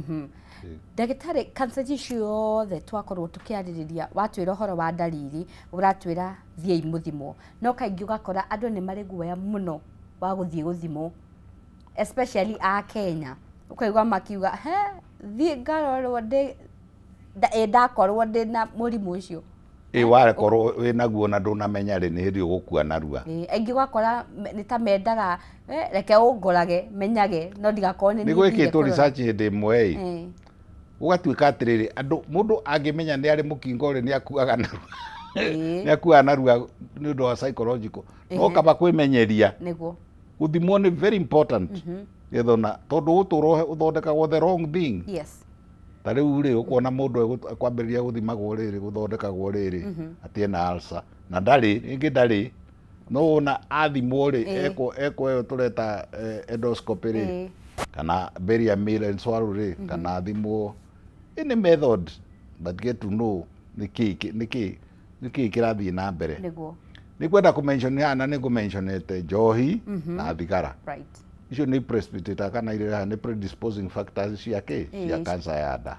Ndagĩtarĩ, cancer ici ciothe twakorwo tũkĩarĩrĩria watwĩra ũhoro wa ndariri ũratwĩra thiĩi mũthimwo no kaingĩ ũgakora andũ nĩ marĩ guoya mũno wa gũthiĩ gũthimwo especially a Kenya ũkaigua makiuga thiĩ ngarorwo ndakorwo ndĩna mũrimũ ũcio. Wakorwo wĩnaguo na ndũnamenya rĩ nĩ hĩndĩ ũgũkua narua. Aingĩ gwakora nĩ ta mendaga reke ũngorage menyage no ndigakorwo nĩ gwĩkĩtwo research hĩndĩ ĩmwe ũgatuĩka atĩrĩrĩ andũ mũndũ angĩmenya nĩ arĩ mũkingo rĩ nĩ akuaga narua nĩ akuaga narua nĩ ũndũ wa psychological no kaba kwĩmenyeria gũthimwo nĩ very important gethona tondũ ũtũũro ũthondekagwo the wrong thing. Ta rĩu rĩ ũkuona mũndũ kwambĩrĩria gũthimagwo rĩrĩ gũthondekagwo rĩrĩ atĩ ena ulcer na ndarĩ no ona athimwo rĩ eko ĩyo tũreta endoscopy rĩ kana barium meal and swallow rĩ kana athimwo any method but get to know nĩkĩ kĩrathiĩ na mbere. Nĩ kwenda kũmention haha na nĩ ngũmentionete njohi na thigara. Icio nĩ precipitate kana irĩa nĩ predisposing factors cia cancer ya nda.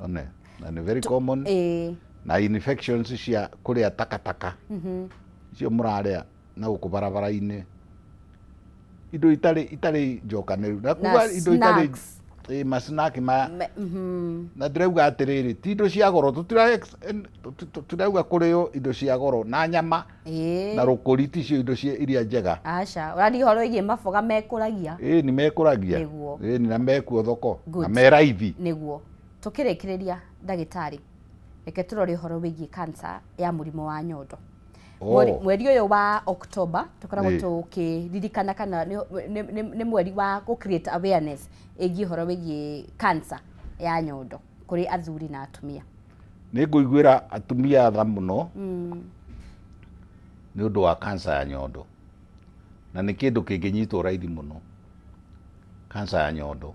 One na nĩ very common na infections cia kũrĩa takataka icio mũrarĩa na gũkũ barabara-inĩ indo itarĩ njokanĩru na kuga indo itarĩ masnack maya na ndĩrauga atĩrĩrĩ ti indo cia goro tũtirauga kũrĩo indo cia goro na nyama na rũkũri ticio indo iria njega. Aca ũrathi ũhoro wĩgiĩ maboga mekũragia nĩ mekũragia na mekuo thoko na me raithi. Nĩguo tũkĩrĩkĩrĩria ndagĩtarĩ reke tũrore ũhoro wĩgiĩ cancer ya mũrimũ wa nyondo. Mweri ũyũ wa October tũkoragwo tũkĩririkana kana nĩ mweri wa create awareness ĩgiĩ ũhoro wĩgiĩ cancer ya nyondo kũrĩ athuri na atumia. Nĩ ngũiguĩra atumia tha mũno nĩ ũndũ wa cancer ya nyondo na nĩ kĩndũ kĩngĩnyitwo raithi mũno cancer ya nyondo.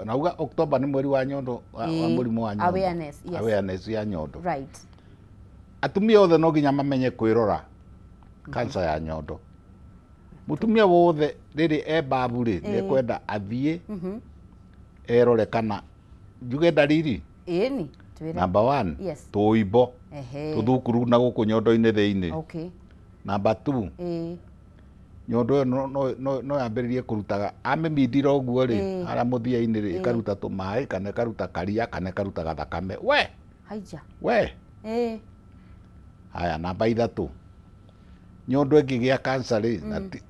Nauga October nĩ mweri wa nyondo wa mũrimũ wa nyondo awareness ya nyondo. Atumia othe no nginya mamenye kwĩrora cancer ya nyondo. Mutumia wothe rĩrĩ babu rĩ nĩ kwenda athiĩ erore kana njuge ndariri Number 1 Yes. tuibo Ehe. tuthukuru na guku nyondo-ini thiini. Okay. Number 2 nyondo no yambiririe kurutaga amemindira uguo ri ara muthia-ini ri ikaruta tumai kana ikaruta karia kana ikaruta gathakame we haija we haya. Namba 3 nyondo ingigia cancer ri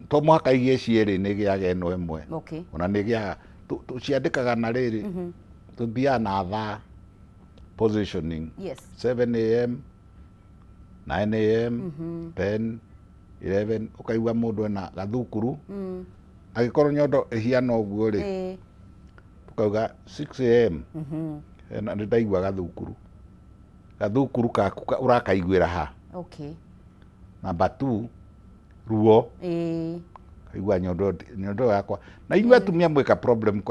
to mwaka igie cieri ni giaga eno imwe. Okay. Ona ni giaga ciandikaga na riri tuthia na thaa positioning. Yes. 7 am 9 am 10 11 ukaigua mundu ena gathukuru agikorwo nyondo ihiana uguo ri ukauga 6 am na ndaigua gathukuru kaku urakaiguira ha. Okay. Number 2 ruo kaigua nyondo yakwa na inyua atumia mweka problem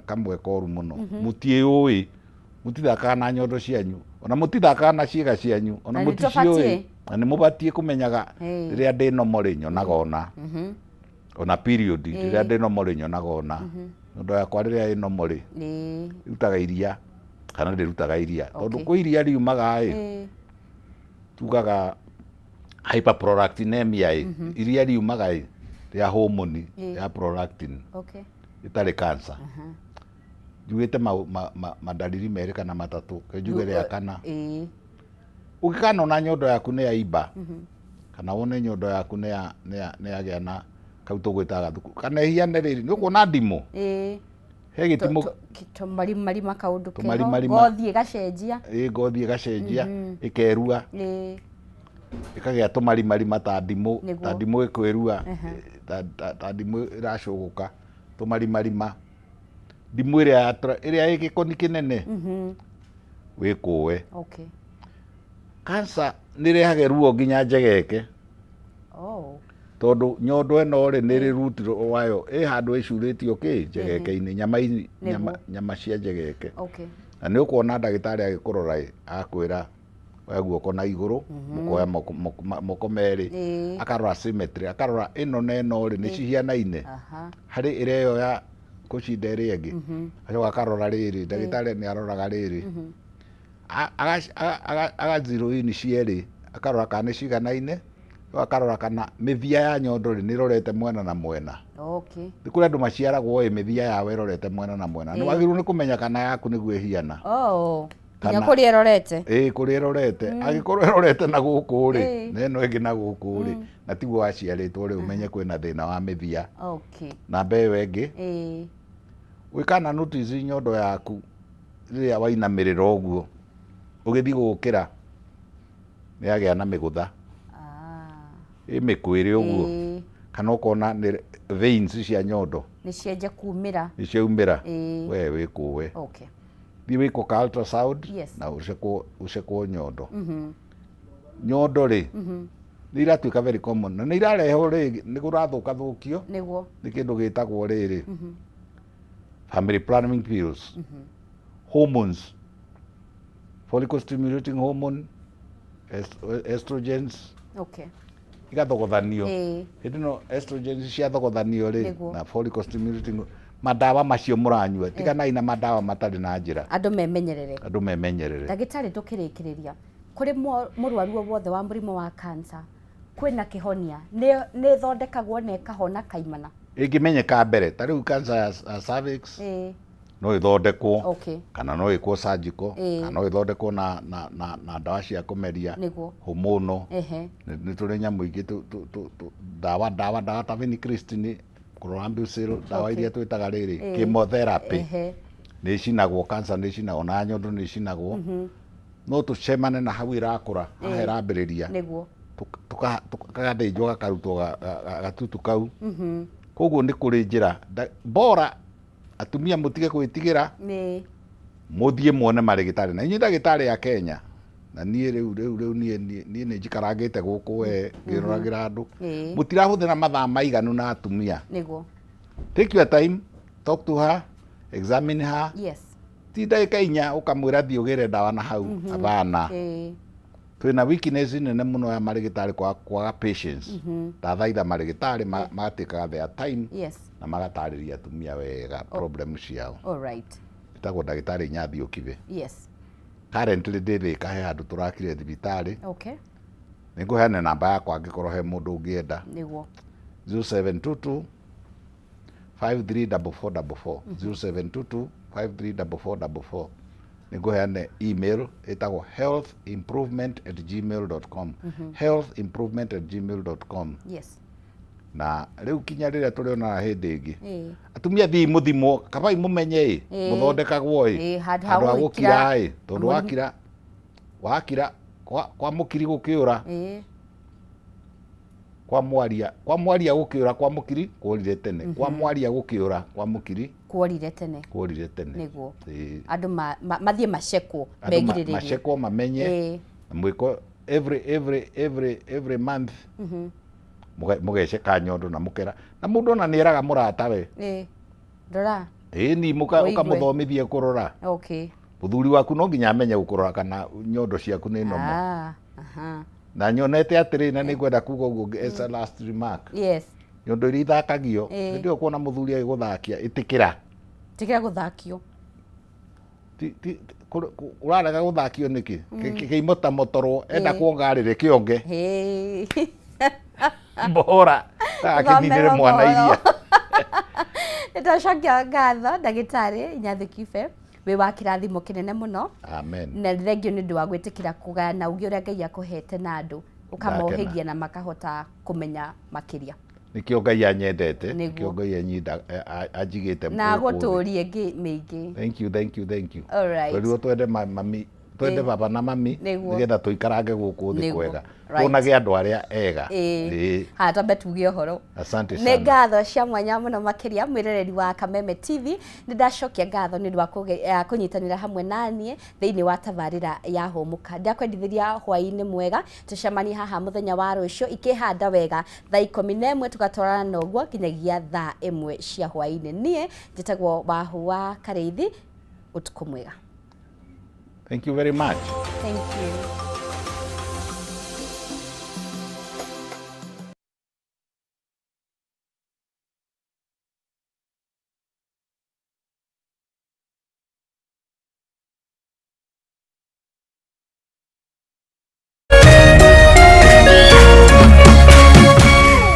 kamwe koru muno mutiui mutithakaga na nyondo cianyu ona mutithakaga na ciĩga cianyu ona muticiui na nĩ mubatie kumenyaga rĩrĩa ndĩ normal nyonaga ona period rĩrĩa ndĩ normal nyonaga ona nyondo yakwa rĩrĩa ĩ normal irutaga iria kana ndĩrutaga iria tondũ kwĩ iria riumaga tugaga hyperprolactinemia iria riumaga rĩa hormone ya prolactin itarĩ cancer. Njugĩte madariri merĩ kana matatũ njuge rĩa kana ũngĩkana ona nyondo yaku nĩ yaimba kana wone nyondo yaku nĩ yagĩa na kau tũgwĩtaga gathukuru kana ihiane rĩrĩ nĩ ũkuona ndimũ he gĩtimũ tũmarimarima kaũndũ keho ngothi ĩgacenjia ngothi ĩgacenjia ĩkerua ĩkagĩa tũmarimarima ta ndimũ ĩkwĩrua ta ndimũ ĩracũgũka tũmarimarima ndimũ ĩrĩa ĩ gĩkoni kĩnene wĩkũwe. Okay. Cancer nĩ ĩrehaga ruo nginya njegeke tondu nyondo ĩno rĩ nĩ rĩ root wayo ĩ handũ ĩcurĩtio njegeke-inĩ nyama cia njegeke. Okay. Na nĩ ũkuona ndagĩtarĩ agĩkũrora akwĩra oya guoko na igũrũ mũkoya moko merĩ akarora symmetry akarora ĩno na ĩno rĩ nĩ cihianaine harĩ ĩrĩa ĩyo ya kũcinda ĩrĩa ĩngĩ acoka akarora rĩrĩ ndagĩtarĩ nĩ aroraga rĩrĩ agazero ini cierĩ akarora kana nĩ ciganaine akarora kana mĩthia ya nyondo rĩ nĩ rorete mwena na mwena. Okay. Nĩ kũrĩ andũ maciaragwo mĩthia yao ĩrorete mwena na mwena nĩ wagĩrĩirwo nĩ kũmenya kana yaku nĩguo ĩhiana. Nginya kũrĩa ĩrorete kũrĩa ĩrorete angĩkorwo ĩrorete na gũkũ rĩ na ĩno ĩngĩ na gũkũ rĩ na tiguo waciarĩtwo rĩ ũmenye kwĩna thĩna wa mĩthia. Namba ĩyo ĩngĩ wĩkana notice nyondo yaku rĩrĩa wainamĩrĩra ũguo ũgĩthiĩ gũkĩra nĩ yagĩa na mĩgũtha mĩkwĩrĩ ũguo kana ũkona veins cia nyondo nĩ cianjia kumĩra we wĩkũwe. Thiĩ wĩkwo ultrasound na ũcekwo nyondo. Nyondo rĩ nĩ iratuĩka very common na nĩ irarehwo rĩ nĩ kũrathũkathũkio nĩ kĩndũ gĩtagwo rĩrĩ family planning pills, hormones, follicle stimulating hormone, estrogens. Okay. Igathogothanio hĩndĩ ĩno estrogens ciathogothanio rĩ na follicle stimulating madawa macio mũranyua tiganai na madawa matarĩ na njĩra. Andũ memenyerere. Ndagĩtarĩ tũkĩrĩkĩrĩria kũrĩ mũrwaru wothe wa mũrimũ wa cancer kwĩna kĩhonia nĩ thondekagwo na ĩkahona kaimana. Ĩngĩmenyeka mbere ta rĩu cancer ya cervix no ĩthondekwo kana no ĩkwo surgical kana no ĩthondekwo na ndawa cia kũmeria hormonal. Nĩ tũrĩ nyamũ ingĩ ndawa ta vincristine chlorambucil ndawa iria twĩtaga rĩrĩ chemotherapy nĩ icinagwo cancer nĩ icinagwo na nyondo nĩ icinagwo no tũcemane na hau irakũra haha ĩrambĩrĩria tũkagathĩnjwo gakarutwo gatutu kau. Koguo nĩ kũrĩ njĩra bora atumia mũtige gwĩtigĩra mũthiĩ muone marĩgĩtarĩ na inyuĩ ndagĩtarĩ ya Kenya na niĩ rĩu niĩ nĩ njikarangĩte gũkũ we ngĩroragĩra andũ mũtirahũthĩra mathaa maiganu na atumia. Take your time, talk to her, examine her. Ti ndagĩka inya ũkamwĩra thiĩ ũgĩre ndawa na hau abana. Twĩna weakness nene mũno ya marĩgĩtarĩ kwaga patience. Tathaitha marĩgĩtarĩ magatuĩkaga their time na magatarĩria atumia wega problem ciao. Ĩtagwo ndagĩtarĩ Nyathi Ũkibe. currently ndĩ kahe andũ tũrakire thibitarĩ. Okay. Nĩngũheana namba yakwa angĩkorwo he mũndũ ũngĩenda. Nĩguo. 0722 534444 0722 534444. Nĩngũheana email ĩtagwo healthimprovement@gmail.com. healthimprovement@gmail.com. Yes. Na rĩu kinya rĩrĩa tũrĩona hĩndĩ ĩngĩ atumia thiĩ mũthimo kabai mũmenye mũthondekagwo handũ ha gũkira tondũ wakira kwa mũkiri gũkĩũra kwa mwaria gũkĩũra kwa mũkiri kũrire tene kwa mwaria gũkĩũra kwa mũkiri kũrire tene nĩguo andũ mathiĩ macekwo megirĩrĩrie macekwo mamenye mwĩko every month mugeceka nyondo na mukera na mundu ona nĩeraga mũrata we ndora ni ũkamuthomithie kurora. Okay. Muthuri waku no nginya amenye gũkurora kana nyondo ciaku nĩ nomo. Na nyonete atĩrĩ na nĩngwenda kuga ũguo as a last remark. Yes. Nyondo iria ithakagio ndio kuona muthuri agĩgũthakia ĩtĩkĩra gũthakio. Ũrarega gũthakio nĩkĩ? Kĩimota motorwo enda kuongarĩre kĩonge. Bora akĩninire mwana iria. Nĩtũcokia ngatho ndagĩtarĩ Nyathi Kibe wĩ wa kĩrathimo kĩnene mũno. Amen. Na thengio nĩ ũndũ wa gwĩtĩkĩra kũgayana ũgĩ ũrĩa Ngai akũhete na andũ ũkamohegia na makahota kũmenya makĩria. Nikĩo Ngai anyendete, nikĩo Ngai anjigĩte na gũtũũrie mĩingĩ. Thank you. All right. Tũrĩo twende mami twende baba na mami nĩgetha tũikarange gũkũ thĩ kwega. Tuonage andũ arĩa ega. Tambe tuge ũhoro. Asante sana. Nĩ ngatho cia mwanya mũno makĩria mwĩroreri wa Kameme TV. Nĩ ndacokia ngatho nĩ ũndũ wa kũnyitanĩra hamwe naniĩ thĩinĩ wa tabarĩra ya Hũmũka. Ndakwendithĩria hwaĩ-inĩ mwega tũcemanie haha mũthenya wa rũciũ ikĩhanda wega thaa 11 tũgatwarana na ũguo nginyagia thaa 1 cia hwaĩ-inĩ. Niĩ njĩtagwo Wahũa Karĩithi. Ũtukũ mwega. Thank you very much. Thank you.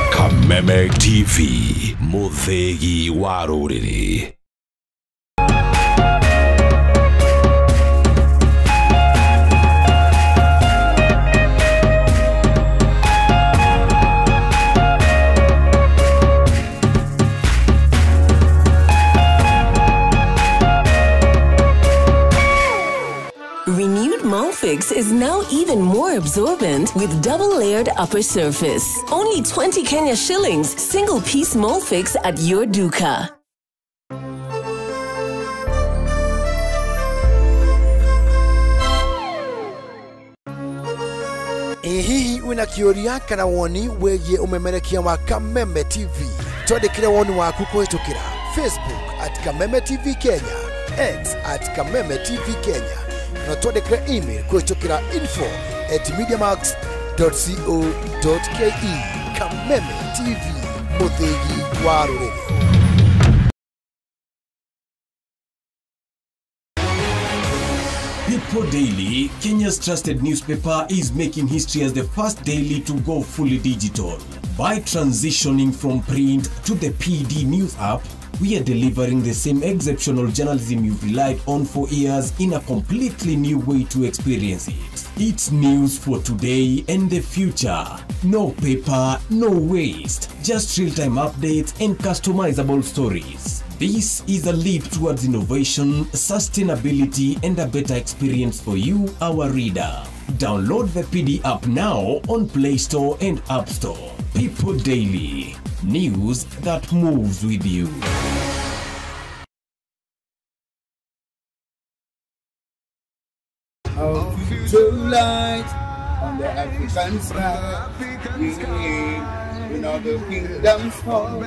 Kameme TV, Muthegi wa Rũrĩrĩ. Renewed Molfix is now even more absorbent with double-layered upper surface. Only 20 Kenya shillings, single-piece Molfix at your duka. Hihi wina kĩũria kana woni wĩgiĩ ũmemerekia wa Kameme TV? Twandĩkĩre woni waku kũhĩtũkĩra Facebook @Kameme TV Kenya, X @Kameme TV Kenya. Na twandĩkĩre email kũhĩtũkĩra info@mediamax.co.ke. Kameme TV, Muthegi wa Rũrĩrĩ. People Daily, Kenya's trusted newspaper, is making history as the first daily to go fully digital. By transitioning from print to the PD News app, we are delivering the same exceptional journalism you've relied on for years in a completely new way to experience it. It's news for today and the future. No paper, no waste. Just real-time updates and customizable stories. This is a leap towards innovation, sustainability, and a better experience for you, our reader. Download the PD app now on Play Store and App Store. People Daily. News that moves with you. Our future light on the African sky. When all the kingdoms fall, our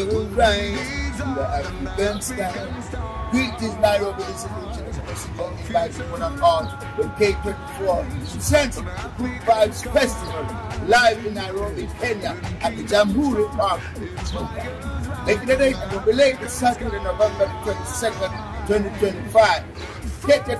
will rise on the African sky. Great is Nairobi, this is only by someone on all the K24 presents the Good Vibes Festival live in Nairobi, Kenya at the Jamhuri Park. Making the date and will be late Saturday, November 22nd, 2025. Get your